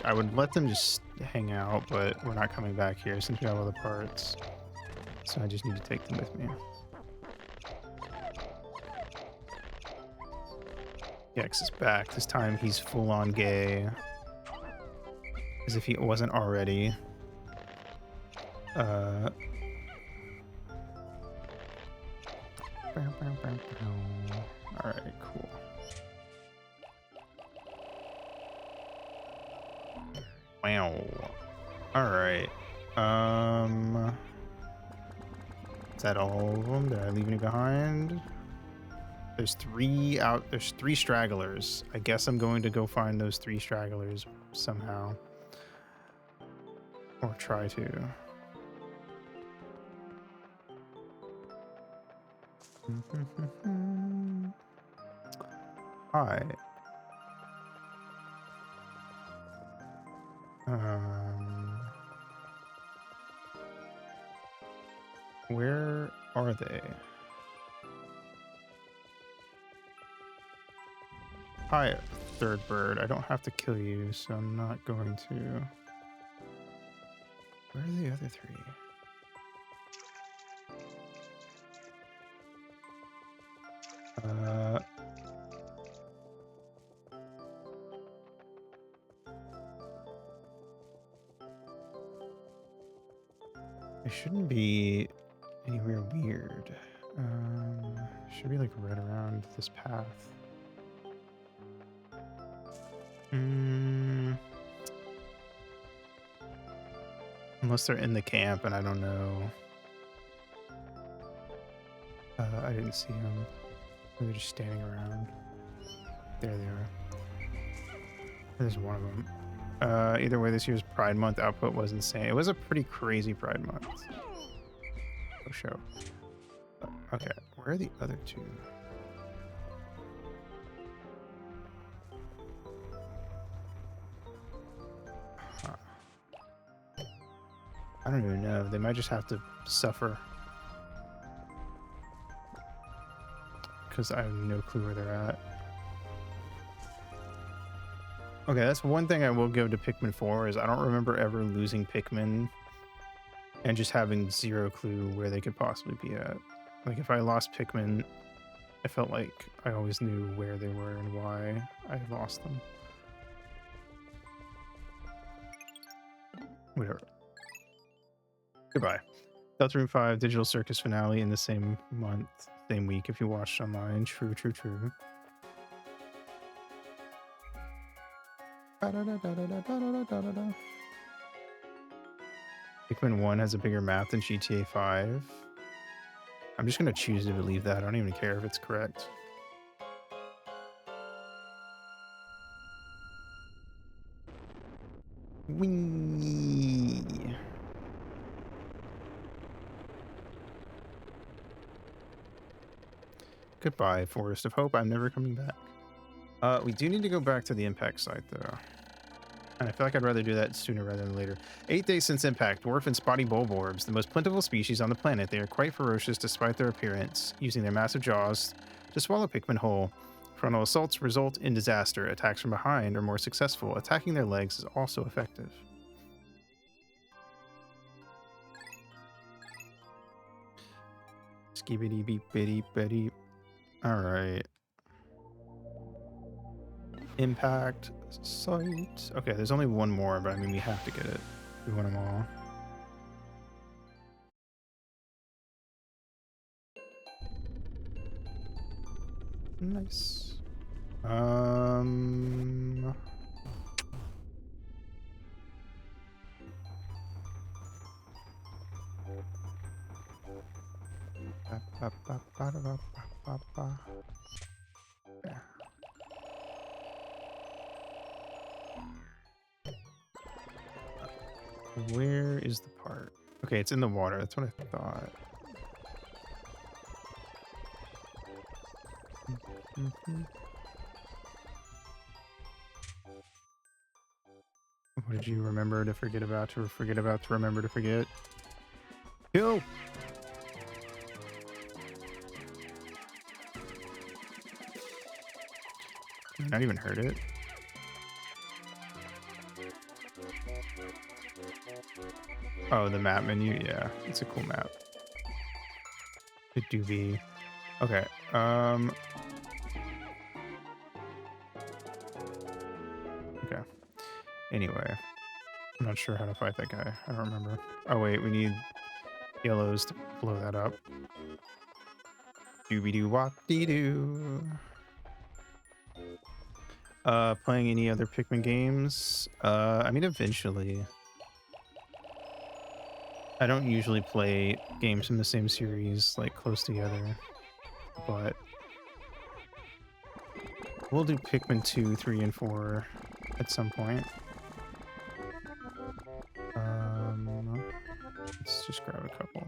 Speaker 1: I would let them just hang out, but we're not coming back here since we have other parts. So I just need to take them with me. Gex is back. This time he's full on gay. As if he wasn't already. Alright, cool. Wow. Alright. Is that all of them? Did I leave any behind? There's three stragglers. I guess I'm going to go find those 3 stragglers somehow. Or try to. Hi. Where are they? Hi, third bird. I don't have to kill you, so I'm not going to. Where are the other 3? It shouldn't be anywhere weird. Should be like right around this path. Unless they're in the camp and I don't know. I didn't see them. They're just standing around. There they are. There's one of them. Either way, this year's Pride Month output was insane. It was a pretty crazy Pride Month. Oh, show. Okay, where are the other two? Huh. I don't even know. They might just have to suffer. Because I have no clue where they're at. Okay, that's one thing I will give to Pikmin 4 is I don't remember ever losing Pikmin and just having zero clue where they could possibly be at. Like, if I lost Pikmin, I felt like I always knew where they were and why I lost them. Whatever. Goodbye. Deltarune 5 Digital Circus finale in the same month, same week if you watched online. True, true, true. Pikmin 1 has a bigger map than GTA 5. I'm just going to choose to believe that. I don't even care if it's correct. Whee! Goodbye, Forest of Hope. I'm never coming back. We do need to go back to the impact site, though. And I feel like I'd rather do that sooner rather than later. 8 days since impact, dwarf and spotty bulborbs, the most plentiful species on the planet. They are quite ferocious despite their appearance, using their massive jaws to swallow Pikmin whole. Frontal assaults result in disaster. Attacks from behind are more successful. Attacking their legs is also effective. Skibidi beep biddy bitty. Alright. Impact site. Okay, there's only one more, but I mean, we have to get it. We want them all. Nice. Yeah. Where is the part? Okay, it's in the water. That's what I thought. What did you remember to forget about to forget about to remember to forget? Kill! Not even heard it. Oh, the map menu? Yeah, it's a cool map. It do be. Okay, okay. Anyway, I'm not sure how to fight that guy. I don't remember. Oh wait, we need yellows to blow that up. Doobie-doo-wop-dee-doo. Playing any other Pikmin games? I mean, eventually. I don't usually play games from the same series, like, close together. But we'll do Pikmin 2, 3, and 4 at some point. Let's just grab a couple.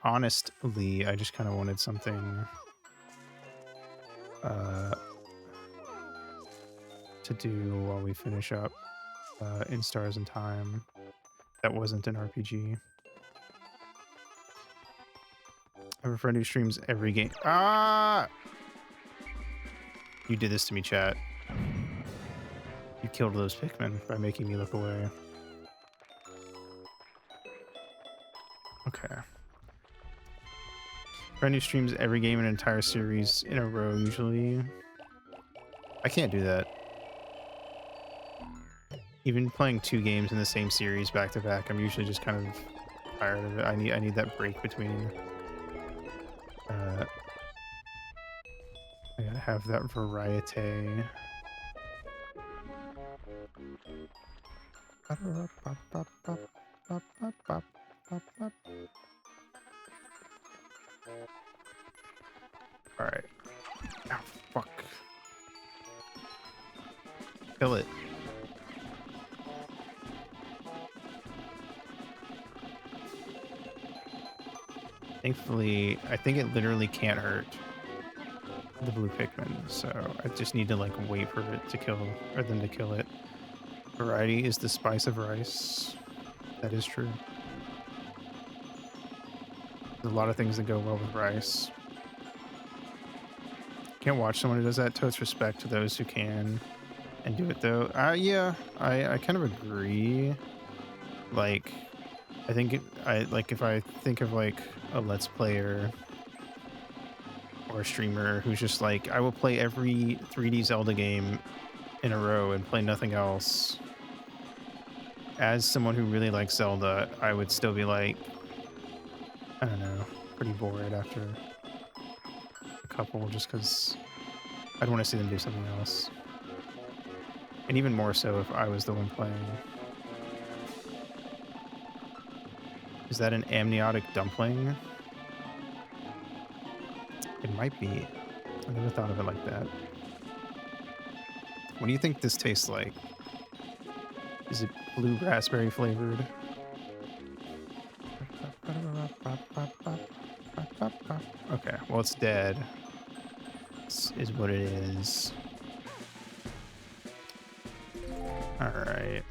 Speaker 1: Honestly, I just kind of wanted something to do while we finish up in Stars in Time that wasn't an RPG. I have a friend who streams every game. Ah! You did this to me, chat. You killed those Pikmin by making me look away. Okay. Friend who streams every game in an entire series in a row, usually. I can't do that. Even playing 2 games in the same series back to back, I'm usually just kind of tired of it. I need that break between. I gotta have that variety. Alright. Ow, fuck. Kill it. Thankfully, I think it literally can't hurt the blue Pikmin, so I just need to like wait for it to kill, or them to kill it. Variety is the spice of rice. That is true. There's a lot of things that go well with rice. Can't watch someone who does that. Totes respect to those who can and do it though. Yeah, I kind of agree. Like, I think I like if I think of like a Let's Player or a streamer who's just like, I will play every 3D Zelda game in a row and play nothing else. As someone who really likes Zelda, I would still be like, I don't know, pretty bored after a couple just because I'd want to see them do something else. And even more so if I was the one playing. Is that an amniotic dumpling? It might be. I never thought of it like that. What do you think this tastes like? Is it blue raspberry flavored? Okay, well, it's dead. This is what it is. Alright.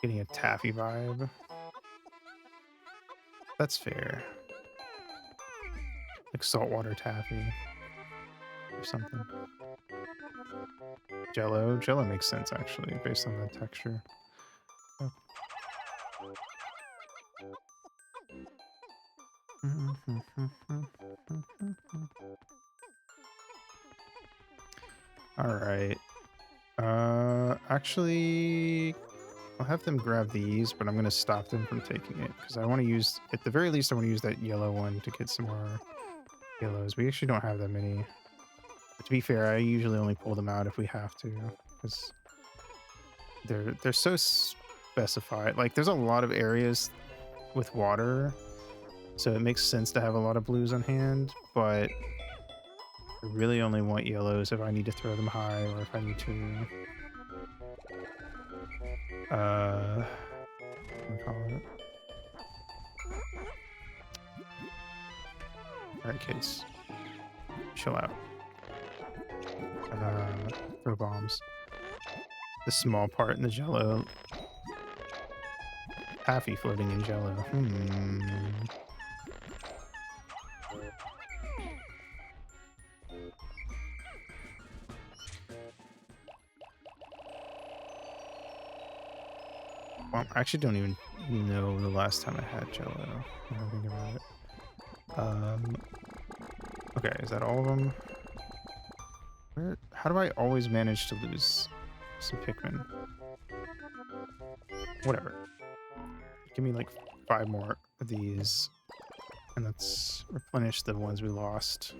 Speaker 1: Getting a taffy vibe. That's fair. Like saltwater taffy or something. Jello. Jello makes sense, actually, based on the texture. Oh. Alright. Actually, I'll have them grab these, but I'm going to stop them from taking it because I want to use, at the very least, I want to use that yellow one to get some more yellows. We actually don't have that many. But to be fair, I usually only pull them out if we have to because they're so specified. Like, there's a lot of areas with water, so it makes sense to have a lot of blues on hand, but I really only want yellows if I need to throw them high or if I need to what do we call it? Alright, kids. Chill out. Throw bombs. The small part in the jello. Taffy floating in jello. Well, I actually don't even know the last time I had jello. Now I think about it. Okay, is that all of them? How do I always manage to lose some Pikmin? Whatever. Give me like 5 more of these. And let's replenish the ones we lost.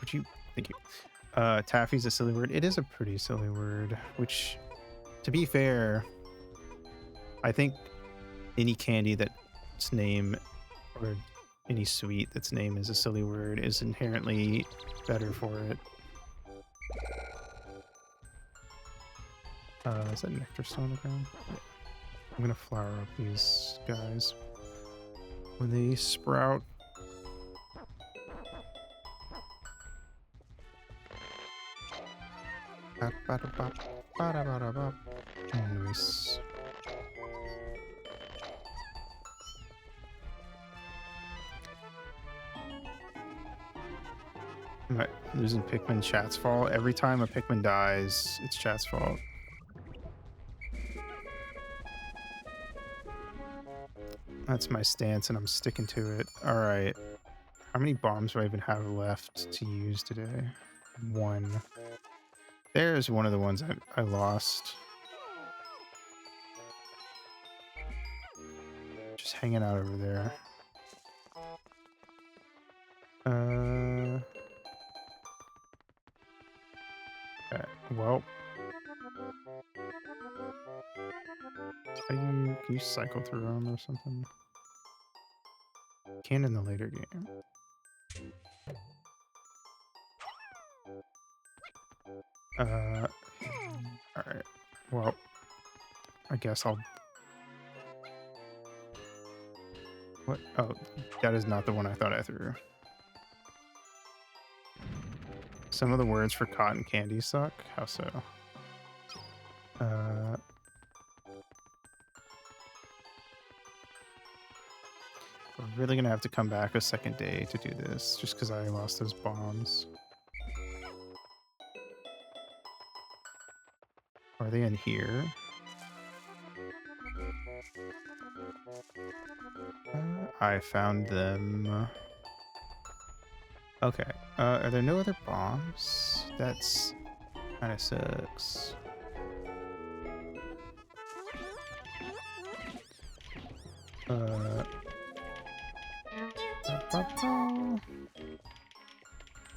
Speaker 1: Would you... Thank you. Taffy's a silly word. It is a pretty silly word, which, to be fair, I think any candy that's name, or any sweet that's name is a silly word, is inherently better for it. Is that nectar still on the ground? I'm gonna flower up these guys. When they sprout. Nice. Am I losing Pikmin? Chat's fault. Every time a Pikmin dies, it's chat's fault. That's my stance, and I'm sticking to it. All right. How many bombs do I even have left to use today? 1. There's one of the ones I lost. Just hanging out over there. Well, can you cycle through them or something? Can in the later game. Alright. Well, I guess I'll... What? Oh, that is not the one I thought I threw. Some of the words for cotton candy suck. How so? We're really gonna have to come back a second day to do this, just because I lost those bombs. Are they in here? I found them. Okay. Are there no other bombs? That's kind of sucks.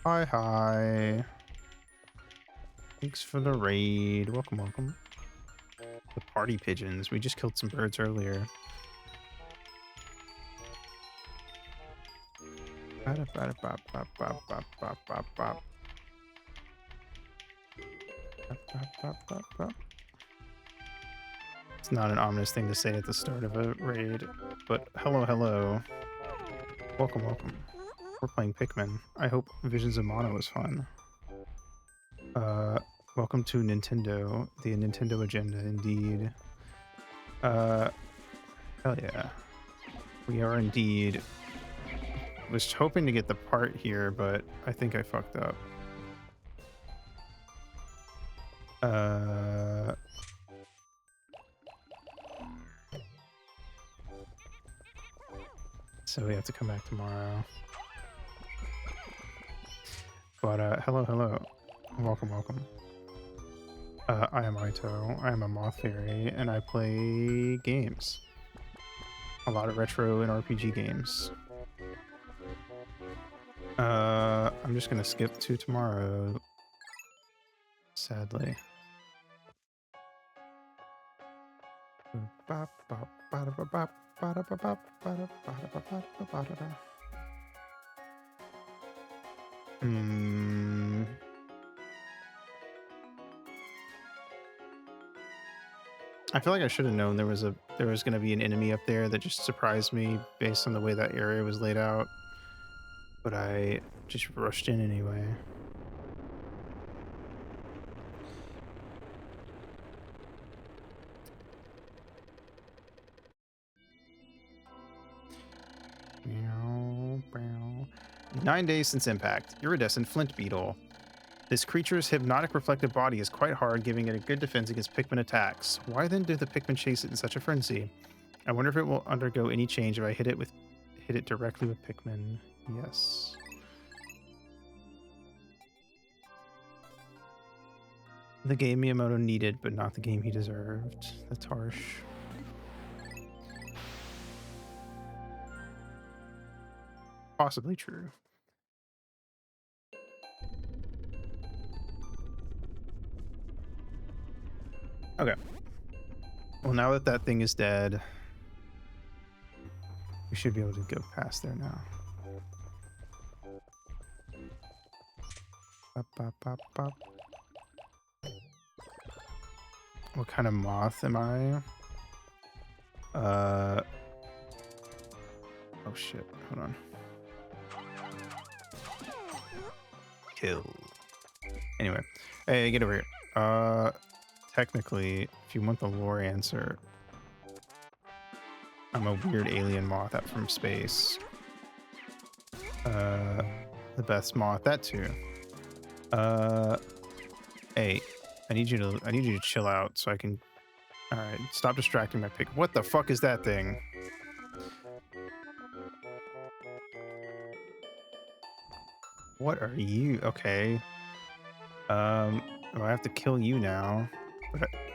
Speaker 1: Hi, hi. Thanks for the raid. Welcome, welcome. The party pigeons. We just killed some birds earlier. It's not an ominous thing to say at the start of a raid, but hello, hello. Welcome, welcome. We're playing Pikmin. I hope Visions of Mana was fun. Welcome to Nintendo, the Nintendo agenda, indeed. Hell yeah. We are indeed. Was hoping to get the part here, but I think I fucked up. So we have to come back tomorrow. But hello, hello. Welcome, welcome. I am Aito. I am a moth fairy, and I play games. A lot of retro and RPG games. I'm just gonna skip to tomorrow. Sadly. I feel like I should have known there was gonna be an enemy up there that just surprised me based on the way that area was laid out. But I just rushed in anyway. Meow, meow. 9 days since impact. Iridescent flint beetle. This creature's hypnotic reflective body is quite hard, giving it a good defense against Pikmin attacks. Why then do the Pikmin chase it in such a frenzy? I wonder if it will undergo any change if I hit it directly with Pikmin. Yes. The game Miyamoto needed, but not the game he deserved. That's harsh. Possibly true. Okay. Well, now that that thing is dead, we should be able to go past there now. Bop, bop, bop, bop. What kind of moth am I? Oh shit, hold on. Kill. Anyway, hey, get over here. Technically, if you want the lore answer, I'm a weird alien moth out from space. The best moth, that too. Hey, I need you to chill out so I can. All right, stop distracting my pick. What the fuck is that thing? What are you? Okay. Do I have to kill you now?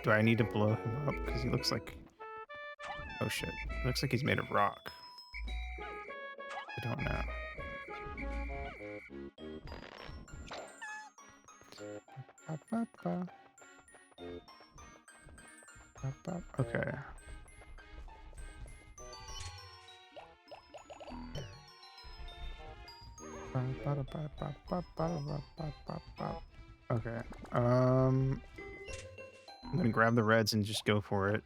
Speaker 1: Do I need to blow him up? Because he looks like... Oh shit. Looks like he's made of rock. I don't know. Okay. Okay. I'm gonna grab the reds and just go for it.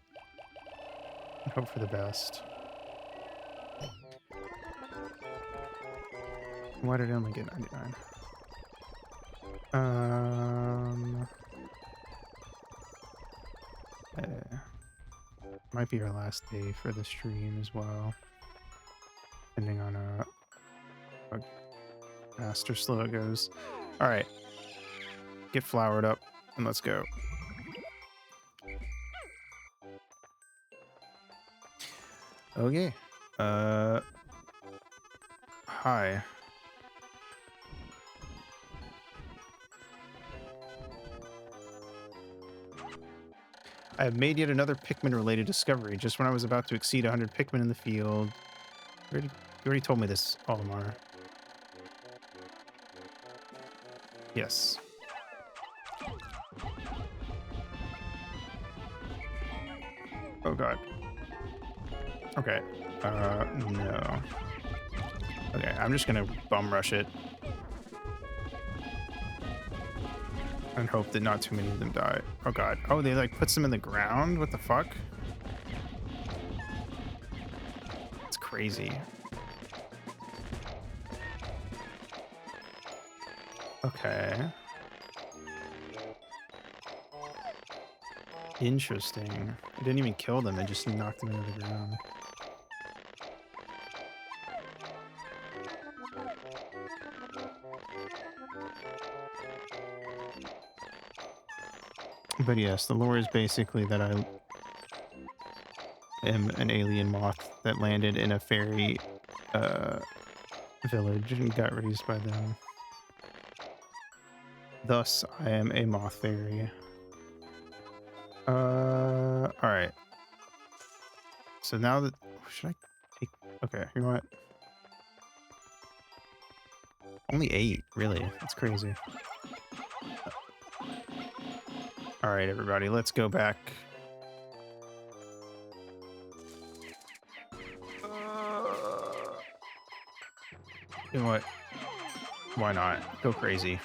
Speaker 1: And hope for the best. Why did I only get 99? Might be our last day for the stream as well, depending on how fast or slow it goes. All right, get flowered up and let's go. Okay. Hi. I have made yet another Pikmin-related discovery. Just when I was about to exceed 100 Pikmin in the field. You already told me this, Olimar. Yes. Oh god. Okay. No. Okay, I'm just gonna bum rush it. And hope that not too many of them die. Oh god. Oh, they like puts them in the ground? What the fuck? It's crazy. Okay. Interesting. I didn't even kill them, I just knocked them into the ground. But yes, the lore is basically that I am an alien moth that landed in a fairy village and got raised by them. Thus, I am a moth fairy. Alright. So now that... Should I take... Okay, you know what? Only 8, really. That's crazy. Alright, everybody, let's go back. You know what? Why not? Go crazy.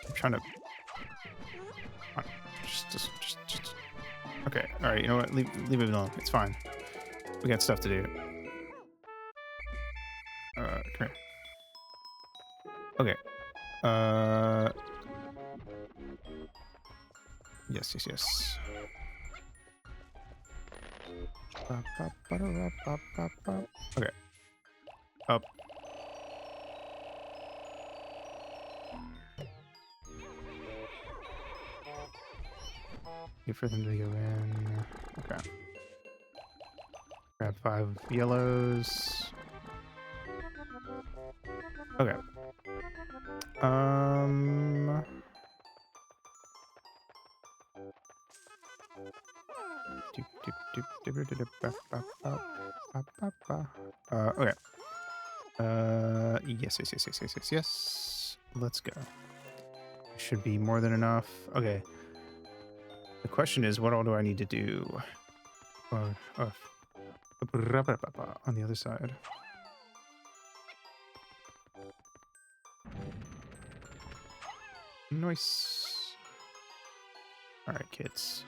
Speaker 1: I'm trying to... Just... Okay, alright, you know what? Leave it alone. It's fine. We got stuff to do. Come here. Okay. Yes. Okay. Up. Wait for them to go in. Okay. Grab 5 yellows. Okay. Okay. Yes. Let's go. Should be more than enough. Okay. The question is, what all do I need to do? On the other side. Nice. All right, kids.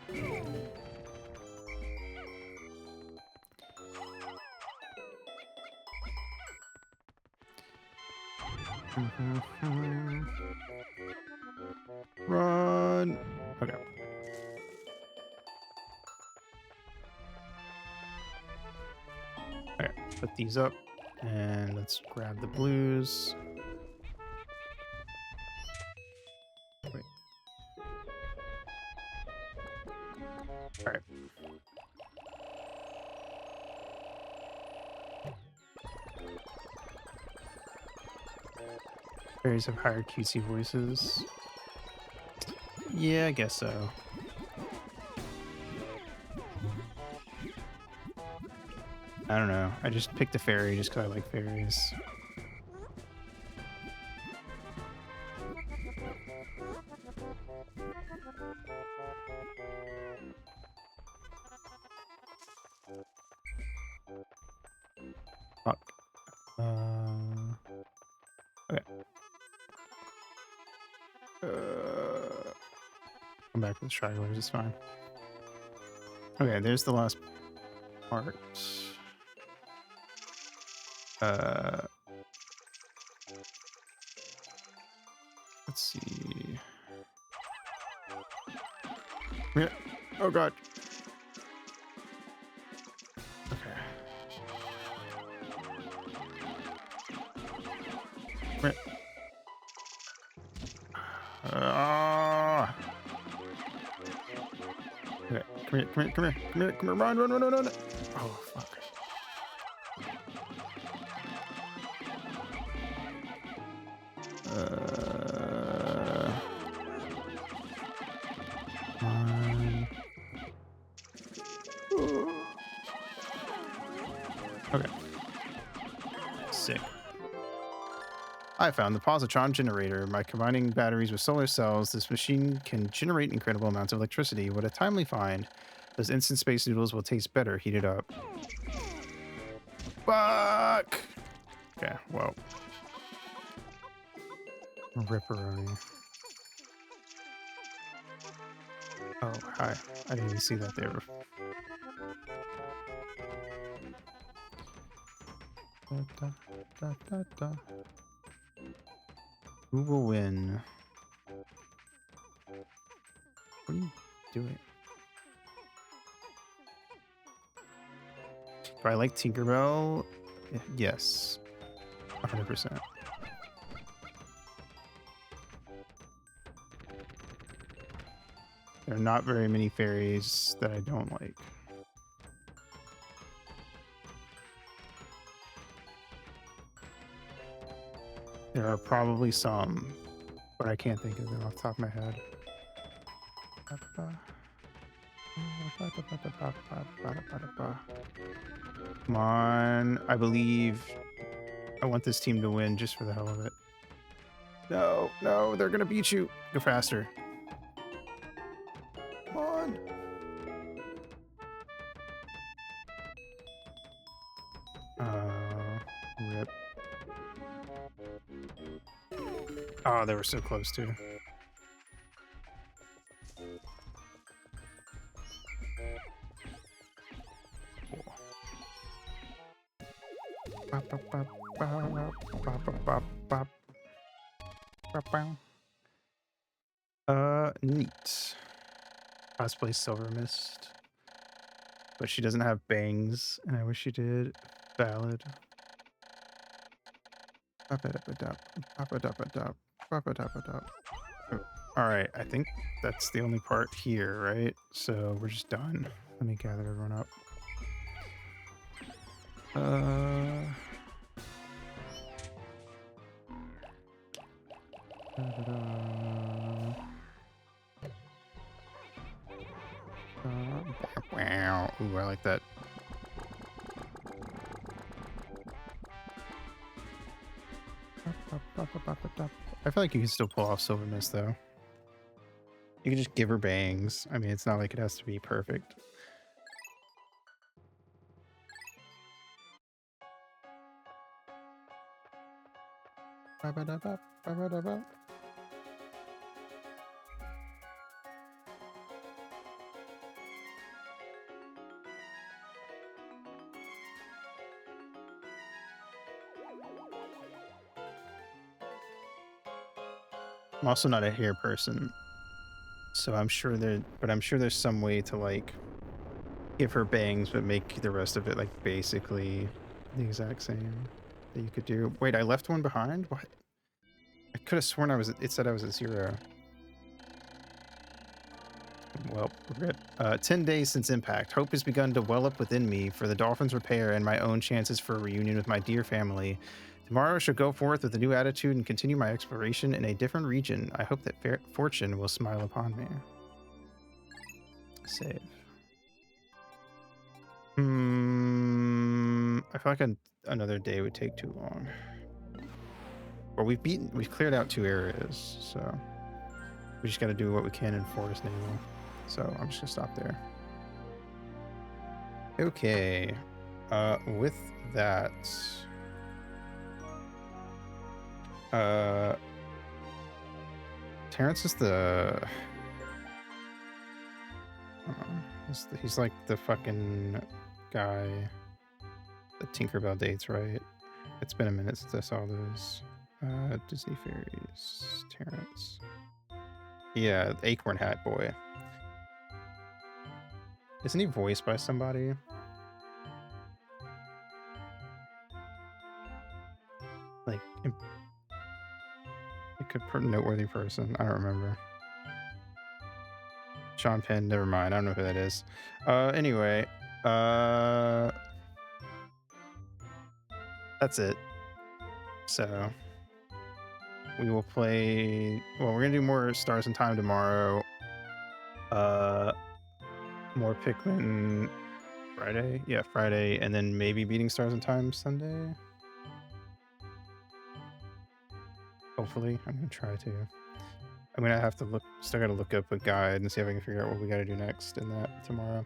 Speaker 1: Run. Okay. Okay, put these up and let's grab the blues. Wait. All right. Fairies have higher cutesy voices. Yeah, I guess so. I don't know. I just picked a fairy just because I like fairies. Fuck. Okay. Come back to the stragglers, it's fine. Okay, there's the last part. Let's see. Yeah. Oh god. Okay. Come here. Okay. Come here. Come here. Come here. Come here. Come here. Run. Run. Run. Run. Run. Oh fuck. Come on. Okay. Sick. I found the positron generator. By combining batteries with solar cells, this machine can generate incredible amounts of electricity. What a timely find. Those instant space noodles will taste better heated up. Fuck! Okay, well. Ripperoni. Oh, hi. I didn't even see that there. Da, da, da, da. Who will win? What are you doing? Do I like Tinkerbell? Yes. 100%. There are not very many fairies that I don't like. There are probably some, but I can't think of them off the top of my head. Come on. I believe I want this team to win just for the hell of it. No, no, they're gonna beat you. Go faster. Come on. Rip. Oh, they were so close too. Neat. Cosplay Silver Mist. But she doesn't have bangs, and I wish she did. Valid. Alright, I think that's the only part here, right? So we're just done. Let me gather everyone up. Wow. Ooh, I like that. I feel like you can still pull off Silver Mist, though. You can just give her bangs. I mean, it's not like it has to be perfect. I'm also not a hair person, so I'm sure there's some way to like give her bangs but make the rest of it like basically the exact same that you could do. Wait, I left one behind? What? I could have sworn it said I was at 0. Well, rip. 10 days since impact. Hope has begun to well up within me for the Dolphins' repair and my own chances for a reunion with my dear family. Tomorrow I shall go forth with a new attitude and continue my exploration in a different region. I hope that fortune will smile upon me. Save. I feel like another day would take too long. Or we've cleared out 2 areas, so We just got to do what we can in Forest Naval. So I'm just gonna stop there. Okay. With that, Terrence is the. He's like the fucking guy that Tinkerbell dates, right? It's been a minute since I saw those. Disney Fairies, Terrence. Yeah, the Acorn Hat Boy. Isn't he voiced by somebody? Like, a noteworthy person. I don't remember. Sean Penn, never mind. I don't know who that is. Anyway, that's it. So we will play. Well, we're gonna do more Stars in Time tomorrow. More Pikmin Friday. Yeah, Friday, and then maybe beating Stars in Time Sunday. Hopefully, I'm gonna try to. I'm gonna have to look. Still gotta look up a guide and see if I can figure out what we gotta do next in that tomorrow.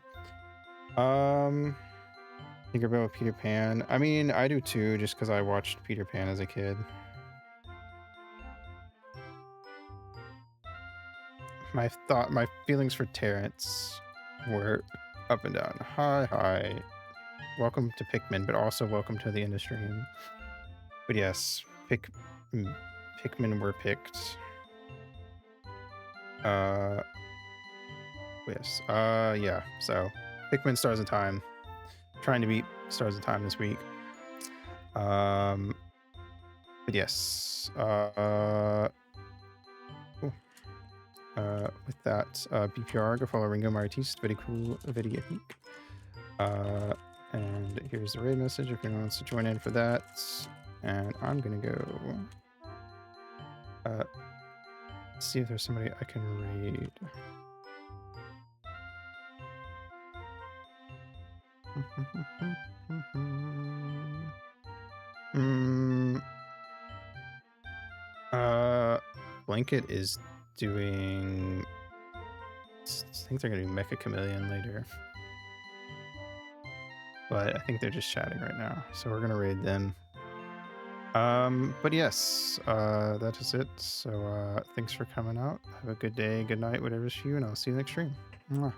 Speaker 1: Think about Peter Pan. I mean, I do too, just because I watched Peter Pan as a kid. My feelings for Terrence were up and down. Hi. Welcome to Pikmin, but also welcome to the industry. But yes, Pikmin were picked. Yes. Yeah. So, Pikmin Stars in Time. Trying to beat Stars in Time this week. But yes. With that, BPR, go follow Ringo Martiste. Very cool, very epic. And here's the raid message if anyone wants to join in for that. And I'm gonna go see if there's somebody I can raid. Blanket is doing. I think they're gonna do Mecha Chameleon later. But I think they're just chatting right now, so we're gonna raid them. But yes, that is it. So thanks for coming out. Have a good day, good night, whatever's for you, and I'll see you next stream. Mwah.